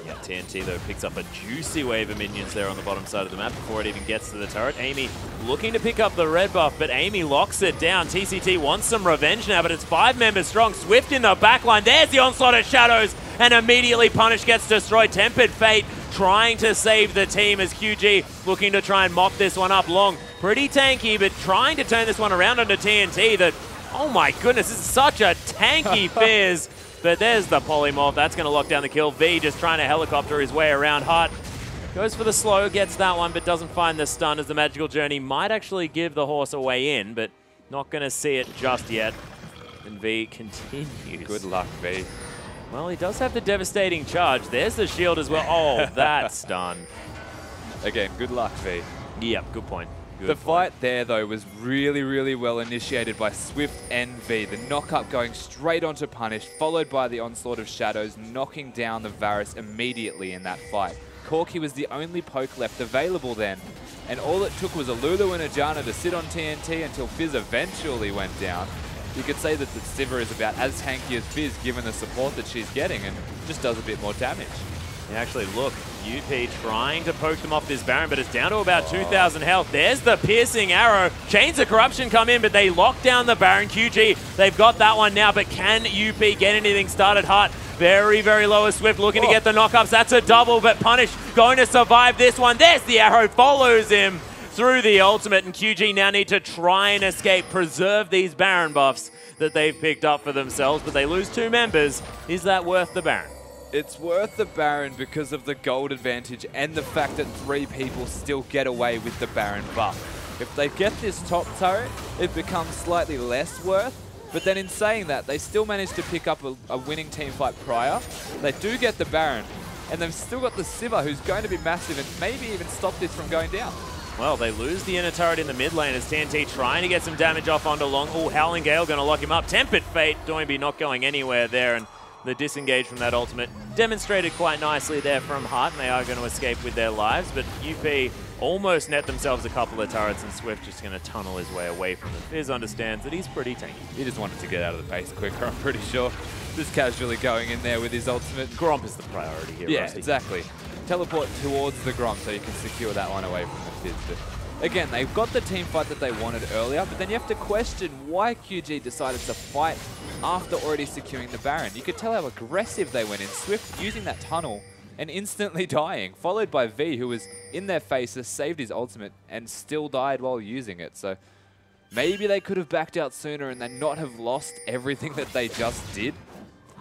Yeah, TNT, though, picks up a juicy wave of minions there on the bottom side of the map before it even gets to the turret. Amy looking to pick up the red buff, but Amy locks it down. TCT wants some revenge now, but it's 5 members strong. Swift in the backline. There's the onslaught of Shadows, and immediately Punish gets destroyed. Tempered Fate trying to save the team as QG looking to try and mop this one up. Long, pretty tanky, but trying to turn this one around onto TNT that, oh my goodness, this is such a tanky Fizz. But there's the polymorph. That's going to lock down the kill. V just trying to helicopter his way around. Heart goes for the slow, gets that one, but doesn't find the stun as the Magical Journey might actually give the horse a way in, but not going to see it just yet. And V continues. Good luck, V. Well, he does have the devastating charge. There's the shield as well. Oh, that stun. Again, good luck, V. Yep, good point. The fight there, though, was really, really well initiated by Swift and V. The knock-up going straight onto Punish, followed by the onslaught of Shadows, knocking down the Varus immediately in that fight. Corki was the only poke left available then, and all it took was a Lulu and a Janna to sit on TNT until Fizz eventually went down. You could say that the Sivir is about as tanky as Fizz, given the support that she's getting, and just does a bit more damage. Yeah, actually, look, UP trying to poke them off this Baron, but it's down to about 2,000 health. There's the piercing arrow. Chains of Corruption come in, but they lock down the Baron. QG, they've got that one now, but can UP get anything started? Heart very, very low as Swift looking to get the knockups. That's a double, but Punish going to survive this one. There's the arrow, follows him through the ultimate, and QG now need to try and escape, preserve these Baron buffs that they've picked up for themselves, but they lose 2 members. Is that worth the Baron? It's worth the Baron because of the gold advantage and the fact that 3 people still get away with the Baron buff. If they get this top turret, it becomes slightly less worth, but then in saying that, they still manage to pick up a winning team fight prior. They do get the Baron, and they've still got the Sivir, who's going to be massive and maybe even stop this from going down. Well, they lose the inner turret in the mid lane as TNT trying to get some damage off onto Long. Oh, Howling Gale going to lock him up. Tempered Fate, Doinby not going anywhere there, and The disengage from that ultimate demonstrated quite nicely there from Heart, and they are going to escape with their lives, but UP almost net themselves a couple of turrets, and Swift just going to tunnel his way away from them. Fizz understands that he's pretty tanky. He just wanted to get out of the base quicker, I'm pretty sure. Just casually going in there with his ultimate. Gromp is the priority here, Yeah, Rusty. exactly. Teleport towards the Gromp so you can secure that one away from the Fizz. But again, they've got the team fight that they wanted earlier, but then you have to question why QG decided to fight after already securing the Baron. You could tell how aggressive they went in. Swift using that tunnel and instantly dying, followed by V, who was in their faces, saved his ultimate, and still died while using it. So maybe they could have backed out sooner and then not have lost everything that they just did.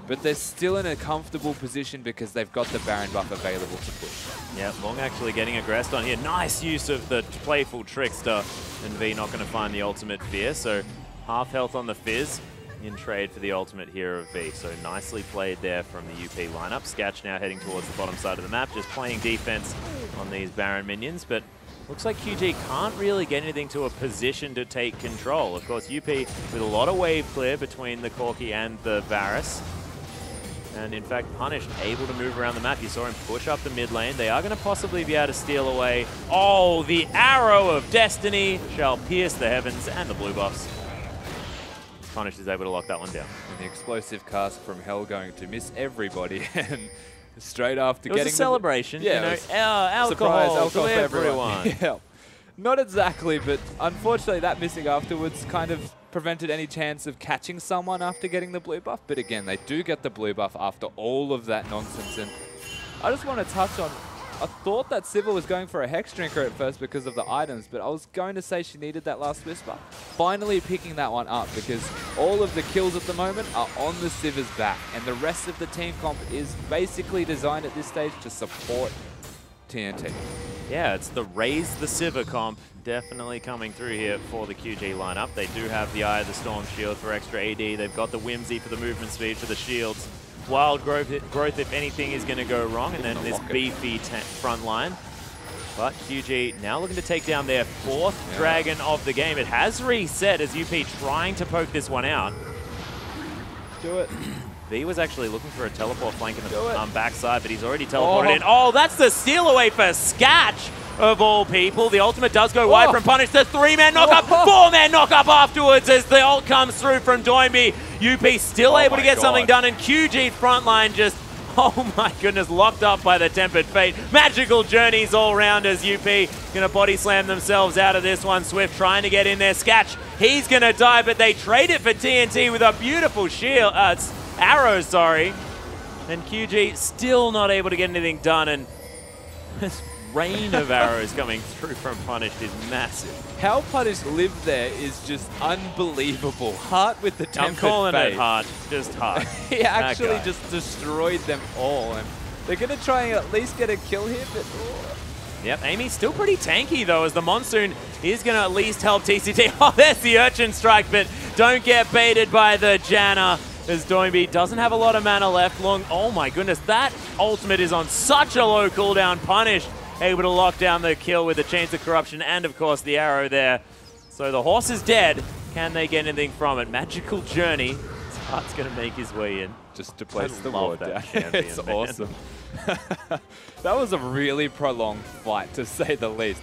But they're still in a comfortable position because they've got the Baron buff available to push. Yeah, Long actually getting aggressed on here. Nice use of the playful Trickster, and V not going to find the ultimate Fear. So half health on the Fizz in trade for the ultimate here of V. So nicely played there from the UP lineup. Sketch now heading towards the bottom side of the map, just playing defense on these Baron minions. But looks like QG can't really get anything to a position to take control. Of course, UP with a lot of wave clear between the Corki and the Varus. And in fact, Punished able to move around the map. You saw him push up the mid lane. They are going to possibly be able to steal away. Oh, the arrow of destiny shall pierce the heavens and the blue buffs. Punished is able to lock that one down. And the explosive cast from Hell going to miss everybody. And straight after getting a celebration. Yeah, you know, alcohol for to everyone. Yeah. Not exactly, but unfortunately that missing afterwards kind of prevented any chance of catching someone after getting the blue buff. But again, they do get the blue buff after all of that nonsense. And I just want to touch on, I thought that Sivir was going for a Hex Drinker at first because of the items, but I was going to say she needed that last Whisper. Finally picking that one up because all of the kills at the moment are on the Sivir's back, and the rest of the team comp is basically designed at this stage to support TNT. Yeah, it's the Raise the Sivir comp definitely coming through here for the QG lineup. They do have the Eye of the Storm shield for extra AD. They've got the Whimsy for the movement speed for the shields. Wild growth if anything is going to go wrong, and then this beefy front line. But QG now looking to take down their fourth dragon of the game. It has reset as UP trying to poke this one out. Do it. V was actually looking for a teleport flank in the backside, but he's already teleported in. Oh, that's the steal away for Sketch, of all people. The ultimate does go wide from Punish. The three-man knock-up, four-man knock-up afterwards as the ult comes through from Doinby. UP still able to get something done, and QG frontline just, oh my goodness, locked up by the Tempered Fate. Magical journeys all round as UP gonna body slam themselves out of this one. Swift trying to get in there. Sketch, he's gonna die, but they trade it for TNT with a beautiful shield, arrow, sorry. And QG still not able to get anything done, and this rain of arrows coming through from Punished is massive. How Punished lived there is just unbelievable. Heart with the Tempered Fate. I'm calling it Heart, just Heart. He actually just destroyed them all, and they're going to try and at least get a kill here, but... Yep, Amy's still pretty tanky though, as the Monsoon is going to at least help TCT. Oh, there's the Urchin Strike, but don't get baited by the Janna, as Doinby doesn't have a lot of mana left. Long, oh my goodness, that ultimate is on such a low cooldown. Punished able to lock down the kill with the Chains of Corruption and of course the arrow there. So the horse is dead. Can they get anything from it? Magical Journey. Heart's going to make his way in. Just to place the ward down. It's awesome. That was a really prolonged fight, to say the least.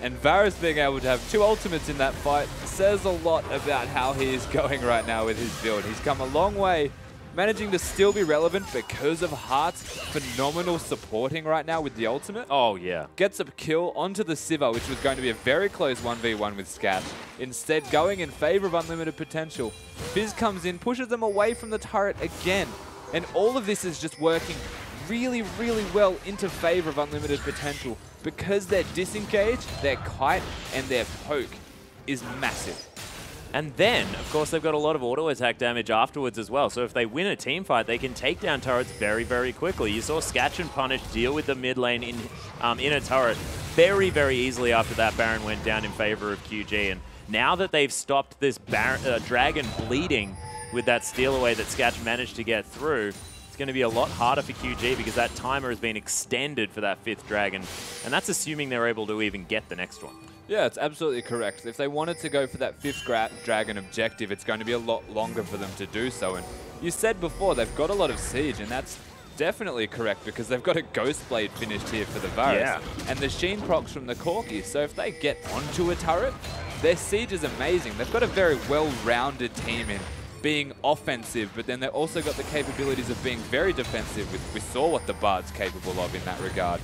And Varus being able to have two ultimates in that fight says a lot about how he is going right now with his build. He's come a long way, managing to still be relevant because of Heart's phenomenal supporting right now with the ultimate. Oh, yeah. Gets a kill onto the Sivir, which was going to be a very close 1v1 with Scat. Instead, going in favor of Unlimited Potential. Fizz comes in, pushes them away from the turret again. And all of this is just working really, really well into favor of Unlimited Potential because their disengage, their kite, and their poke is massive. And then, of course, they've got a lot of auto attack damage afterwards as well. So if they win a team fight, they can take down turrets very, very quickly. You saw Sketch and Punish deal with the mid lane in a turret very, very easily after that Baron went down in favor of QG. And now that they've stopped this dragon bleeding with that steal away that Sketch managed to get through, it's going to be a lot harder for QG because that timer has been extended for that fifth dragon. And that's assuming they're able to even get the next one. Yeah, it's absolutely correct. If they wanted to go for that fifth dragon objective, it's going to be a lot longer for them to do so. And You said before they've got a lot of siege, and that's definitely correct because they've got a Ghost Blade finished here for the Varus and the Sheen procs from the Corki. So if they get onto a turret, their siege is amazing. They've got a very well-rounded team in being offensive, but then they've also got the capabilities of being very defensive. We saw what the Bard's capable of in that regard.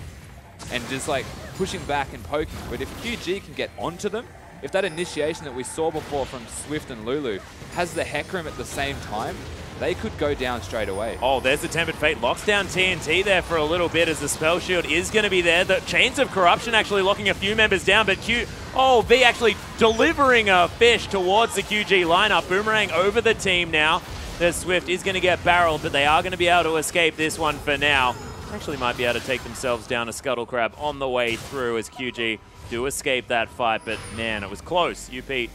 And just like pushing back and poking. But if QG can get onto them, if that initiation that we saw before from Swift and Lulu has the Hecarim at the same time, they could go down straight away. Oh, there's the Tempered Fate. Locks down TNT there for a little bit as the Spell Shield is going to be there. The Chains of Corruption actually locking a few members down, but V actually delivering a fish towards the QG lineup. Boomerang over the team now. The Swift is going to get barreled, but they are going to be able to escape this one for now. Actually might be able to take themselves down a Scuttle Crab on the way through as QG do escape that fight, but man, it was close. UP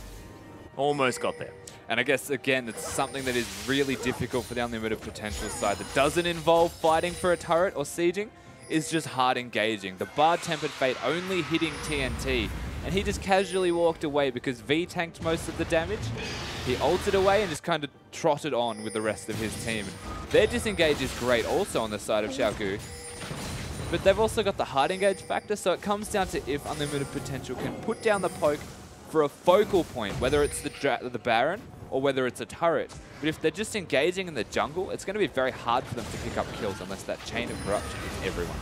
almost got there. And I guess, again, it's something that is really difficult for the Unlimited Potential side that doesn't involve fighting for a turret or sieging, is just hard engaging. The Bard Tempered Fate only hitting TNT, and he just casually walked away because V tanked most of the damage. He ulted away and just kind of trotted on with the rest of his team. Their disengage is great also on the side of Xiaogu, but they've also got the hard engage factor, so it comes down to if Unlimited Potential can put down the poke for a focal point, whether it's the Baron or whether it's a turret. But if they're just engaging in the jungle, it's going to be very hard for them to pick up kills unless that chain of corruption is everyone.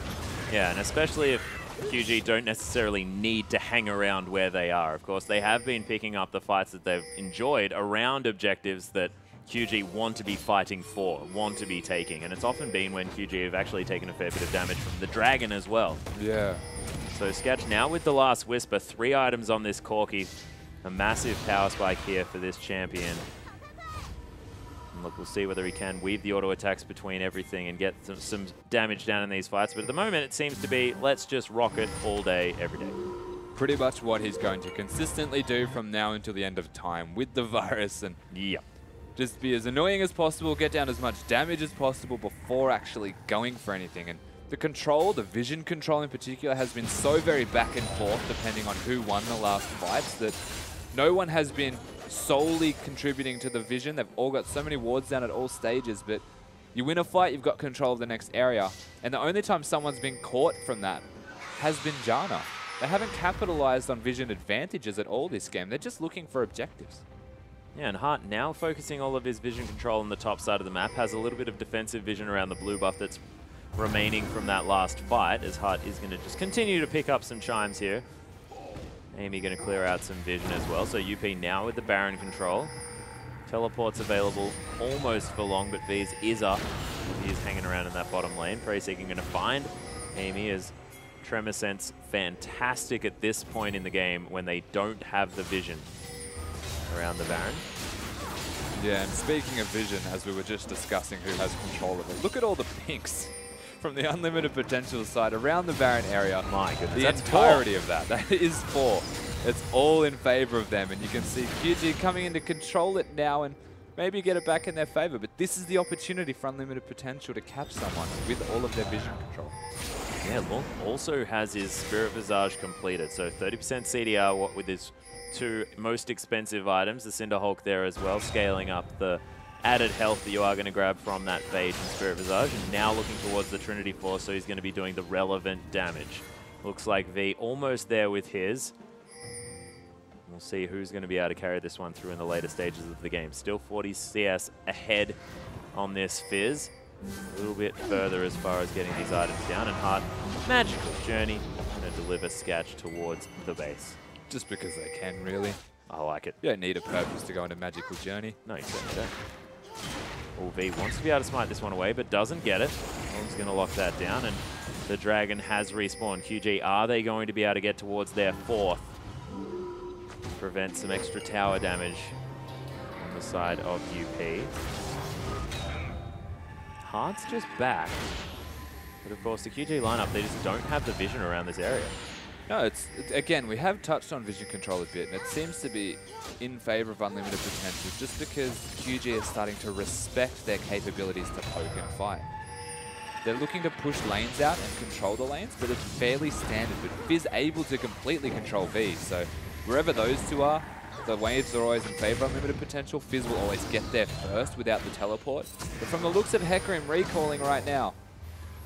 Yeah, and especially if QG don't necessarily need to hang around where they are. Of course, they have been picking up the fights that they've enjoyed around objectives that QG want to be fighting for, want to be taking. And it's often been when QG have actually taken a fair bit of damage from the Dragon as well. Yeah. So Sketch now with the last Whisper, 3 items on this Corki. A massive power spike here for this champion. And look, we'll see whether he can weave the auto attacks between everything and get some damage down in these fights. But at the moment, it seems to be, let's just rock it all day, every day. Pretty much what he's going to consistently do from now until the end of time with the Varus. And just be as annoying as possible, get down as much damage as possible before actually going for anything. And the control, the vision control in particular, has been so very back and forth depending on who won the last fights that no one has been solely contributing to the vision. They've all got so many wards down at all stages, but you win a fight, you've got control of the next area. And the only time someone's been caught from that has been Janna. They haven't capitalized on vision advantages at all this game. They're just looking for objectives. Yeah, and Hart now focusing all of his vision control on the top side of the map, has a little bit of defensive vision around the blue buff that's remaining from that last fight, as Hart is going to just continue to pick up some chimes here. Amy going to clear out some vision as well. So UP now with the Baron control. Teleport's available almost for long, but V's is up. He is hanging around in that bottom lane. Preyseeking going to find Amy as Tremor Sense fantastic at this point in the game when they don't have the vision around the Baron. Yeah, and speaking of vision, as we were just discussing who has control of it, look at all the pinks from the Unlimited Potential side around the Baron area. My goodness, the that's entirety of that is 4. It's all in favor of them, and you can see QG coming in to control it now and maybe get it back in their favor. But this is the opportunity for Unlimited Potential to catch someone with all of their vision control. Yeah, Lonk also has his Spirit Visage completed, so 30% CDR with his 2 most expensive items, the Cinder Hulk there as well, scaling up the added health that you are going to grab from that Phage and Spirit Visage, and now looking towards the Trinity Force, so he's going to be doing the relevant damage. Looks like V almost there with his. We'll see who's going to be able to carry this one through in the later stages of the game. Still 40 CS ahead on this Fizz. A little bit further as far as getting these items down, and Hart, Magical Journey, going to deliver Sketch towards the base. Just because they can, really. I like it. You don't need a purpose to go into Magical Journey. No, you certainly don't. V wants to be able to smite this one away, but doesn't get it. One's going to lock that down, and the Dragon has respawned. QG, are they going to be able to get towards their 4th? Prevent some extra tower damage on the side of UP. Hart's just back. But of course, the QG lineup, they just don't have the vision around this area. No, again, we have touched on vision control a bit, and it seems to be in favor of Unlimited Potential just because QG is starting to respect their capabilities to poke and fight. They're looking to push lanes out and control the lanes, but it's fairly standard. But Fizz able to completely control V, so wherever those two are, the waves are always in favor of unlimited potential. Fizz will always get there first without the teleport. But from the looks of Hecarim recalling right now,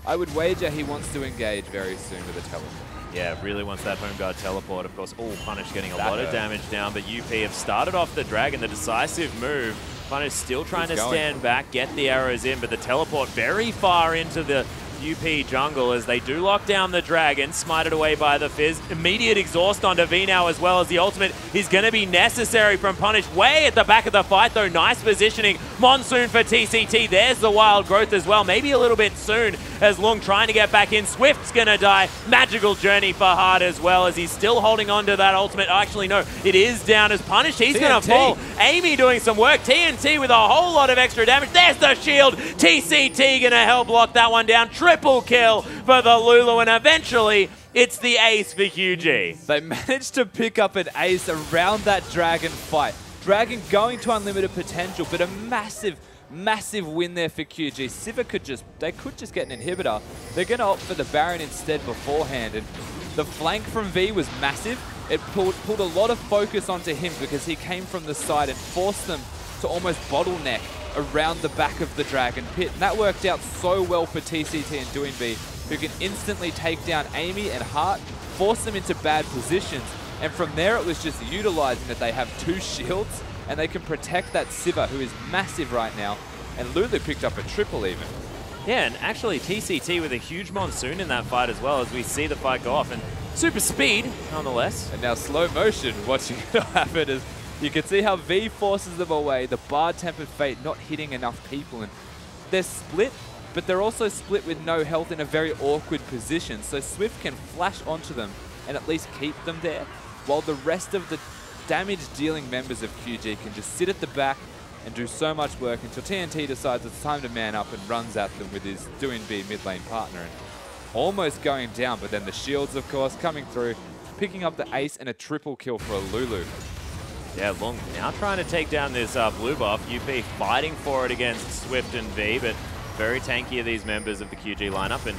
I would wager he wants to engage very soon with a teleport. Yeah, really wants that home guard teleport. Of course, Punish getting a lot of damage down, but UP have started off the Dragon, the decisive move. Punish still trying to stand back, get the arrows in, but the teleport very far into the UP jungle as they do lock down the Dragon, smited away by the Fizz. Immediate exhaust onto V now, as well as the ultimate is going to be necessary from Punish. Way at the back of the fight though, nice positioning. Monsoon for TCT, there's the wild growth as well. Maybe a little bit soon as Lung trying to get back in. Swift's going to die. Magical journey for Hard as well as he's still holding on to that ultimate. Actually no, it is down as Punish. He's going to fall. Amy doing some work. TNT with a whole lot of extra damage. There's the shield. TCT going to help block that one down. Triple kill for the Lulu, and eventually it's the ace for QG. They managed to pick up an ace around that Dragon fight. Dragon going to unlimited potential, but a massive win there for QG. Sivir could just get an inhibitor. They're going to opt for the Baron instead beforehand, and the flank from V was massive. It pulled a lot of focus onto him because he came from the side and forced them to almost bottleneck around the back of the Dragon pit. And that worked out so well for TCT and Doing B, who can instantly take down Amy and Hart, force them into bad positions. And from there, it was just utilizing that they have 2 shields and they can protect that Sivir, who is massive right now. And Lulu picked up a triple even. Yeah, and actually TCT with a huge Monsoon in that fight as well, as we see the fight go off. And super speed, nonetheless. And now slow motion watching it happen as you can see how V forces them away, the Bard Tempered Fate not hitting enough people. And they're split, but they're also split with no health in a very awkward position. So Swift can flash onto them and at least keep them there, while the rest of the damage-dealing members of QG can just sit at the back and do so much work until TNT decides it's time to man up and runs at them with his Doing B mid lane partner. And almost going down, but then the shields, of course, coming through, picking up the ace and a triple kill for a Lulu. Yeah, Lung now trying to take down this blue buff. UP fighting for it against Swift and V, but very tanky are these members of the QG lineup. And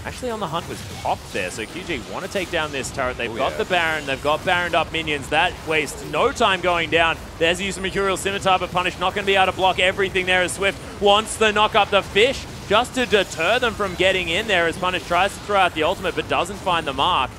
actually on the hunt was popped there, so QG want to take down this turret. They've got the Baron, they've got Baroned up minions. That wastes no time going down. There's the use of Mercurial Scimitar, but Punish not going to be able to block everything there as Swift wants to knock up the fish just to deter them from getting in there as Punish tries to throw out the ultimate but doesn't find the mark.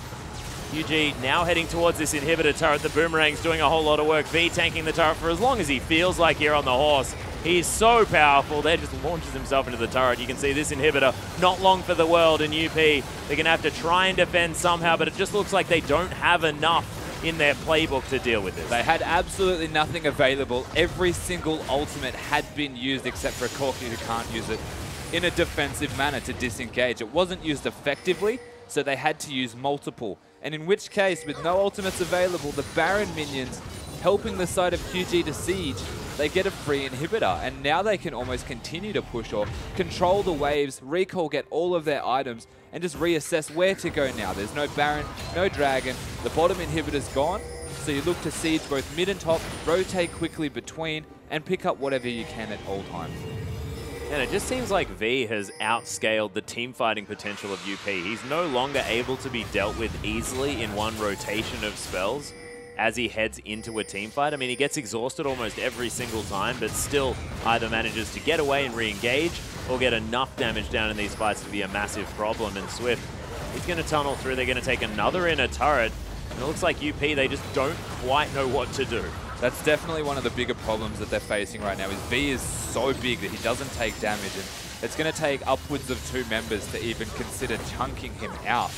QG now heading towards this inhibitor turret. The Boomerang's doing a whole lot of work. V tanking the turret for as long as he feels like here on the horse. He's so powerful. There just launches himself into the turret. You can see this inhibitor not long for the world in UP. They're going to have to try and defend somehow, but it just looks like they don't have enough in their playbook to deal with this. They had absolutely nothing available. Every single ultimate had been used except for Corki, who can't use it in a defensive manner to disengage. It wasn't used effectively, so they had to use multiple. And in which case, with no ultimates available, the Baron minions helping the side of QG to siege, they get a free inhibitor. And now they can almost continue to push or control the waves, recall, get all of their items, and just reassess where to go now. There's no Baron, no Dragon, the bottom inhibitor's gone, so you look to siege both mid and top, rotate quickly between, and pick up whatever you can at all times. And it just seems like V has outscaled the team fighting potential of UP. He's no longer able to be dealt with easily in one rotation of spells as he heads into a team fight. I mean, he gets exhausted almost every single time, but still either manages to get away and re-engage or get enough damage down in these fights to be a massive problem. And Swift, he's going to tunnel through. They're going to take another inner turret. And it looks like UP, they just don't quite know what to do. That's definitely one of the bigger problems that they're facing right now, is V is so big that he doesn't take damage, and it's going to take upwards of 2 members to even consider chunking him out.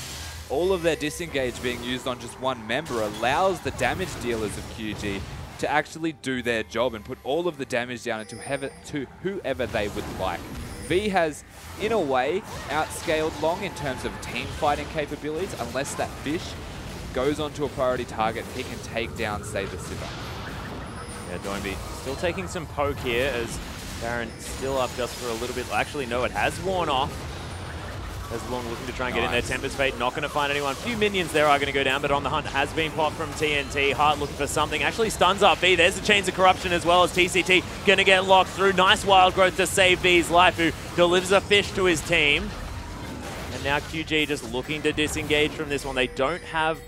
All of their disengage being used on just one member allows the damage dealers of QG to actually do their job and put all of the damage down into whoever they would like. V has, in a way, outscaled Long in terms of team fighting capabilities. Unless that fish goes onto a priority target, he can take down, say, the Sivir. Yeah, Doinby still taking some poke here as Baron still up just for a little bit. Actually, no, it has worn off. As Long looking to try and get in there. Tempest Fate not going to find anyone. A few minions there are going to go down, but on the hunt has been popped from TNT. Hart looking for something. Actually stuns up V. There's the Chains of Corruption as well as TCT going to get locked through. Nice wild growth to save V's life, who delivers a fish to his team. And now QG just looking to disengage from this one. They don't have...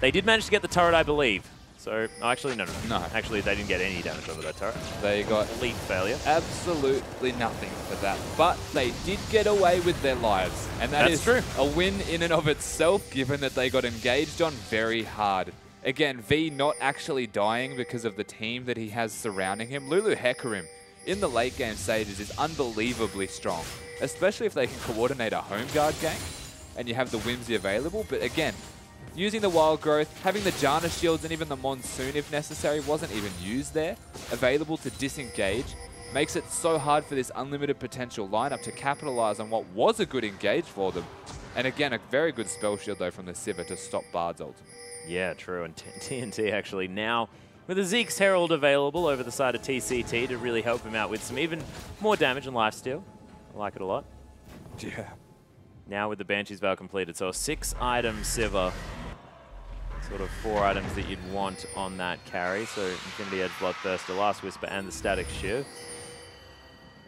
They did manage to get the turret, I believe. So, actually, no. Actually, they didn't get any damage over that turret. They got complete failure. Absolutely nothing for that. But they did get away with their lives. And that's true. A win in and of itself, given that they got engaged on very hard. Again, V not actually dying because of the team that he has surrounding him. Lulu Hecarim in the late game stages is unbelievably strong, especially if they can coordinate a home guard gank and you have the Whimsy available. But again, using the Wild Growth, having the Janna shields and even the Monsoon if necessary wasn't even used there, available to disengage, makes it so hard for this unlimited potential lineup to capitalize on what was a good engage for them. And again, a very good spell shield though from the Sivir to stop Bard's ultimate. Yeah, true. And TNT actually now with a Zeke's Herald available over the side of TCT to really help him out with some even more damage and lifesteal. I like it a lot. Yeah. Now with the Banshee's Vow completed, so a 6-item Sivir. Sort of 4 items that you'd want on that carry. So Infinity Edge, Bloodthirster, Last Whisper, and the Static Shiv.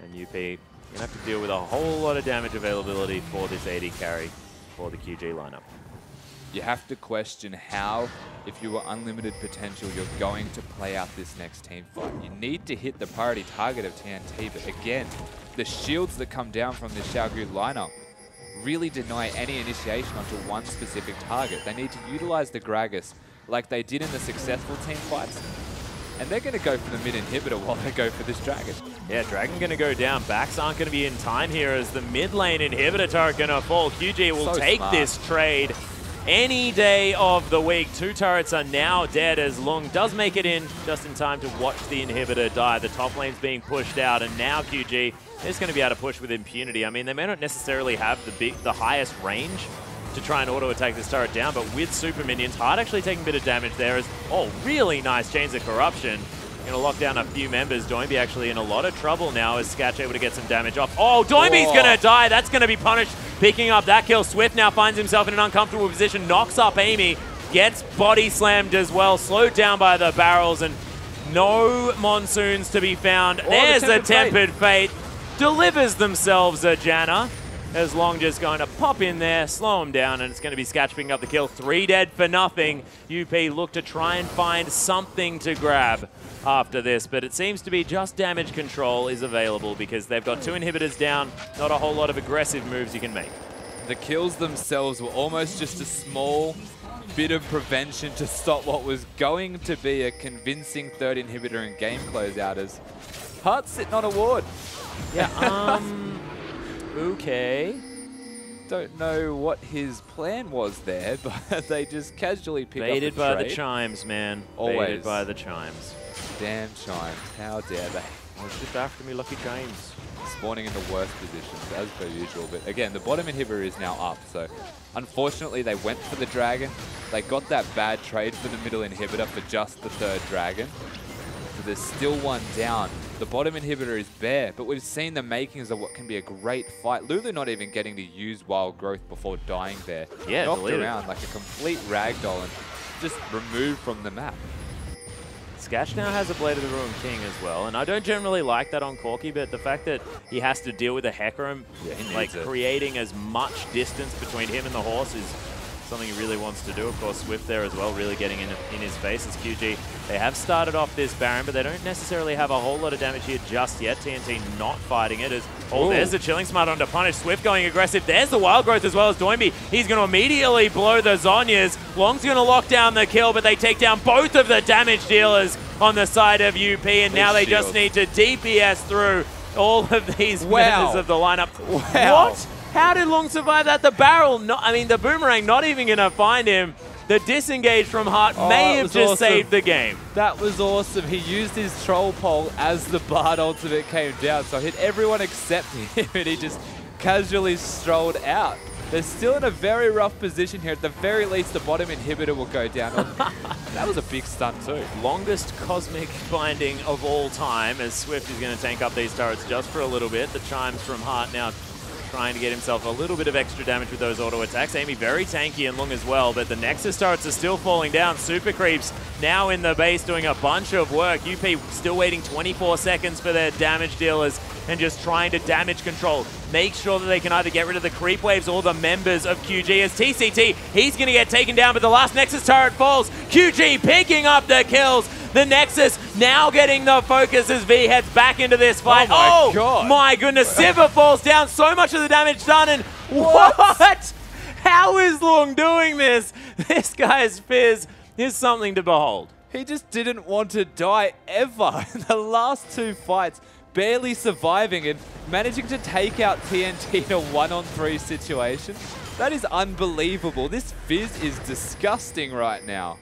And UP, you're going to have to deal with a whole lot of damage availability for this AD carry for the QG lineup. You have to question how, if you were unlimited potential, you're going to play out this next team fight. You need to hit the priority target of TNT, but again, the shields that come down from this Xiaogu lineup really deny any initiation onto one specific target. They need to utilize the Gragas like they did in the successful team fights. And they're going to go for the mid inhibitor while they go for this Dragon. Yeah, Dragon going to go down. Backs aren't going to be in time here as the mid lane inhibitor turret going to fall. QG will take this trade any day of the week. 2 turrets are now dead as Lung does make it in just in time to watch the inhibitor die. The top lane's being pushed out, and now QG is going to be able to push with impunity. I mean, they may not necessarily have the highest range to try and auto-attack this turret down, but with super minions, Hard actually taking a bit of damage there as, really nice Chains of Corruption. Going to lock down a few members. Doimby actually in a lot of trouble now as Scatch able to get some damage off. Oh, Doimby's going to die. That's going to be punished. Picking up that kill. Swift now finds himself in an uncomfortable position, knocks up Amy, gets body slammed as well, slowed down by the barrels, and no Monsoons to be found. There's a Tempered Fate. Delivers themselves a Janna. As Long just going to pop in there, slow him down, and it's going to be Scatch picking up the kill. 3 dead for nothing. UP look to try and find something to grab after this, but it seems to be just damage control is available because they've got 2 inhibitors down, not a whole lot of aggressive moves you can make. The kills themselves were almost just a small bit of prevention to stop what was going to be a convincing 3rd inhibitor and game closeout as Heart's sitting on a ward. Yeah, okay. Don't know what his plan was there, but they just casually picked up the Baited by the chimes, man. Always. Baited by the chimes. Damn chimes. How dare they? I was just after me, lucky chimes. Spawning in the worst positions, as per usual. But again, the bottom inhibitor is now up, so unfortunately they went for the Dragon. They got that bad trade for the middle inhibitor for just the 3rd Dragon. So there's still one down. The bottom inhibitor is bare, but we've seen the makings of what can be a great fight. Lulu not even getting to use Wild Growth before dying there. Yeah, knocked around like a complete ragdoll and just removed from the map. Scatch now has a Blade of the Ruined King as well, and I don't generally like that on Corki, but the fact that he has to deal with a Hecarim, like creating as much distance between him and the horse is something he really wants to do. Of course, Swift there as well, really getting in his face as QG. They have started off this Baron, but they don't necessarily have a whole lot of damage here just yet. TNT not fighting it as, there's the Chilling Smite on to punish. Swift going aggressive. There's the Wild Growth as well as Doimby. He's going to immediately blow the Zhonya's. Long's going to lock down the kill, but they take down both of the damage dealers on the side of UP, and now they just need to DPS through all of these members of the lineup. What? How did Long survive that? The barrel, the boomerang not even going to find him. The disengage from Heart may have just saved the game. That was awesome. He used his troll pole as the Bard ultimate came down, so hit everyone except him, and he just casually strolled out. They're still in a very rough position here. At the very least, the bottom inhibitor will go down. That was a big stun too. Longest cosmic binding of all time as Swift is going to tank up these turrets just for a little bit. The chimes from Heart now trying to get himself a little bit of extra damage with those auto attacks. Amy very tanky and Lung as well, but the Nexus turrets are still falling down. Super Creeps now in the base doing a bunch of work. UP still waiting 24 seconds for their damage dealers and just trying to damage control. Make sure that they can either get rid of the creep waves or the members of QG. As TCT, he's going to get taken down, but the last Nexus turret falls. QG picking up the kills. The Nexus now getting the focus as V heads back into this fight. Oh my God. My goodness, Sivir falls down. So much of the damage done, and what? How is Lung doing this? This guy's Fizz is something to behold. He just didn't want to die ever in the last 2 fights. Barely surviving and managing to take out TNT in a 1-on-3 situation. That is unbelievable. This Fizz is disgusting right now.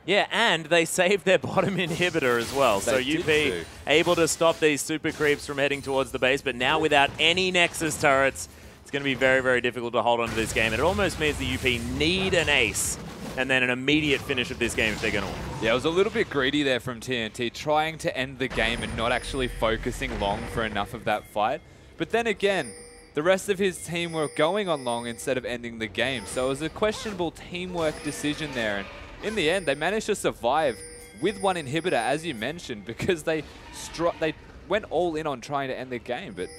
Yeah, and they saved their bottom inhibitor as well. So UP able to stop these super creeps from heading towards the base, but now without any Nexus turrets, it's going to be very, very difficult to hold on to this game. And it almost means the UP need an ace and then an immediate finish of this game if they're going to win. Yeah, it was a little bit greedy there from TNT, trying to end the game and not actually focusing Long for enough of that fight. But then again, the rest of his team were going on Long instead of ending the game. So it was a questionable teamwork decision there. And in the end, they managed to survive with one inhibitor, as you mentioned, because they went all in on trying to end the game. But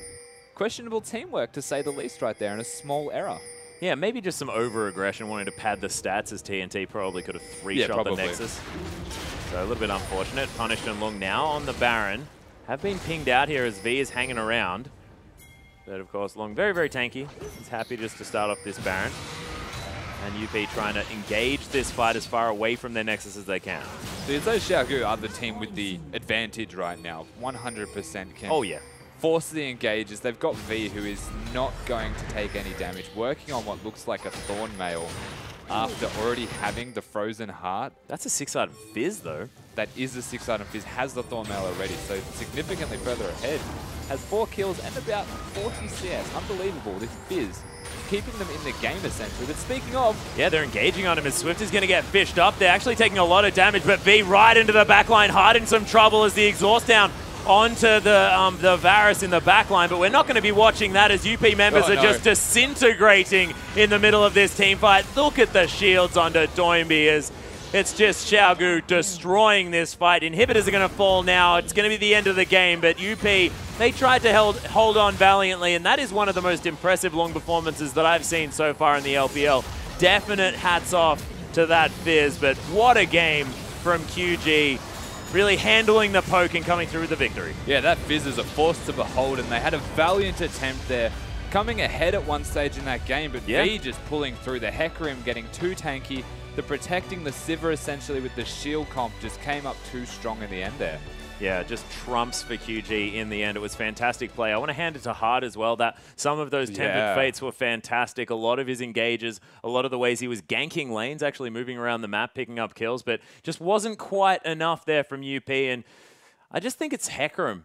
questionable teamwork, to say the least, right there, and a small error. Yeah, maybe just some over-aggression, wanting to pad the stats, as TNT probably could have 3-shot the Nexus. So a little bit unfortunate. Punished and Lung now on the Baron. Have been pinged out here as V is hanging around. But of course, Lung very, very tanky. He's happy just to start off this Baron. And UP trying to engage this fight as far away from their Nexus as they can. So those Xiaogu are the team with the advantage right now. 100% can. Oh, yeah. Force the engages. They've got V, who is not going to take any damage, working on what looks like a Thorn Mail after already having the Frozen Heart. That's a 6-item Fizz, though. That is a 6-item Fizz, has the Thorn Mail already, so significantly further ahead. Has 4 kills and about 40 CS. Unbelievable, this Fizz. Keeping them in the game, essentially. But speaking of... Yeah, they're engaging on him as Swift is going to get fished up. They're actually taking a lot of damage, but V right into the backline, hard in some trouble as the exhaust down onto the Varus in the backline, but we're not going to be watching that as UP members are just disintegrating in the middle of this team fight. Look at the shields onto Doinby as it's just Xiaogu destroying this fight. Inhibitors are going to fall now. It's going to be the end of the game, but UP, they tried to hold on valiantly, and that is one of the most impressive Long performances that I've seen so far in the LPL. Definite hats off to that Fizz, but what a game from QG. Really handling the poke and coming through with the victory. Yeah, that Fizz is a force to behold, and they had a valiant attempt there, coming ahead at one stage in that game, but V just pulling through. The Hecarim getting too tanky. The protecting the Sivir essentially with the shield comp just came up too strong in the end there. Yeah, just trumps for QG in the end. It was fantastic play. I want to hand it to Hard as well. That some of those Tempered Fates were fantastic. A lot of his engages, a lot of the ways he was ganking lanes, actually moving around the map, picking up kills, but just wasn't quite enough there from UP. And I just think it's Hecarim.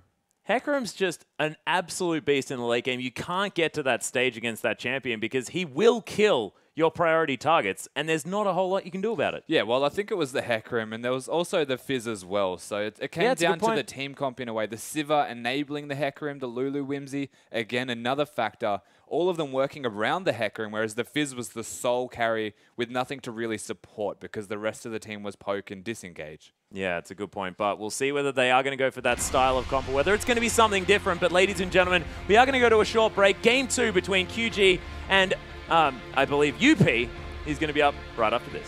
Hecarim's just an absolute beast in the late game. You can't get to that stage against that champion because he will kill your priority targets, and there's not a whole lot you can do about it. Yeah, well, I think it was the Hecarim, and there was also the Fizz as well. So it came down to the team comp in a way. The Sivir enabling the Hecarim, the Lulu Whimsy, again, another factor. All of them working around the Hecarim, whereas the Fizz was the sole carry with nothing to really support because the rest of the team was poke and disengage. Yeah, it's a good point, but we'll see whether they are going to go for that style of comp or whether it's going to be something different. But ladies and gentlemen, we are going to go to a short break. Game 2 between QG and I believe UP is going to be up right after this.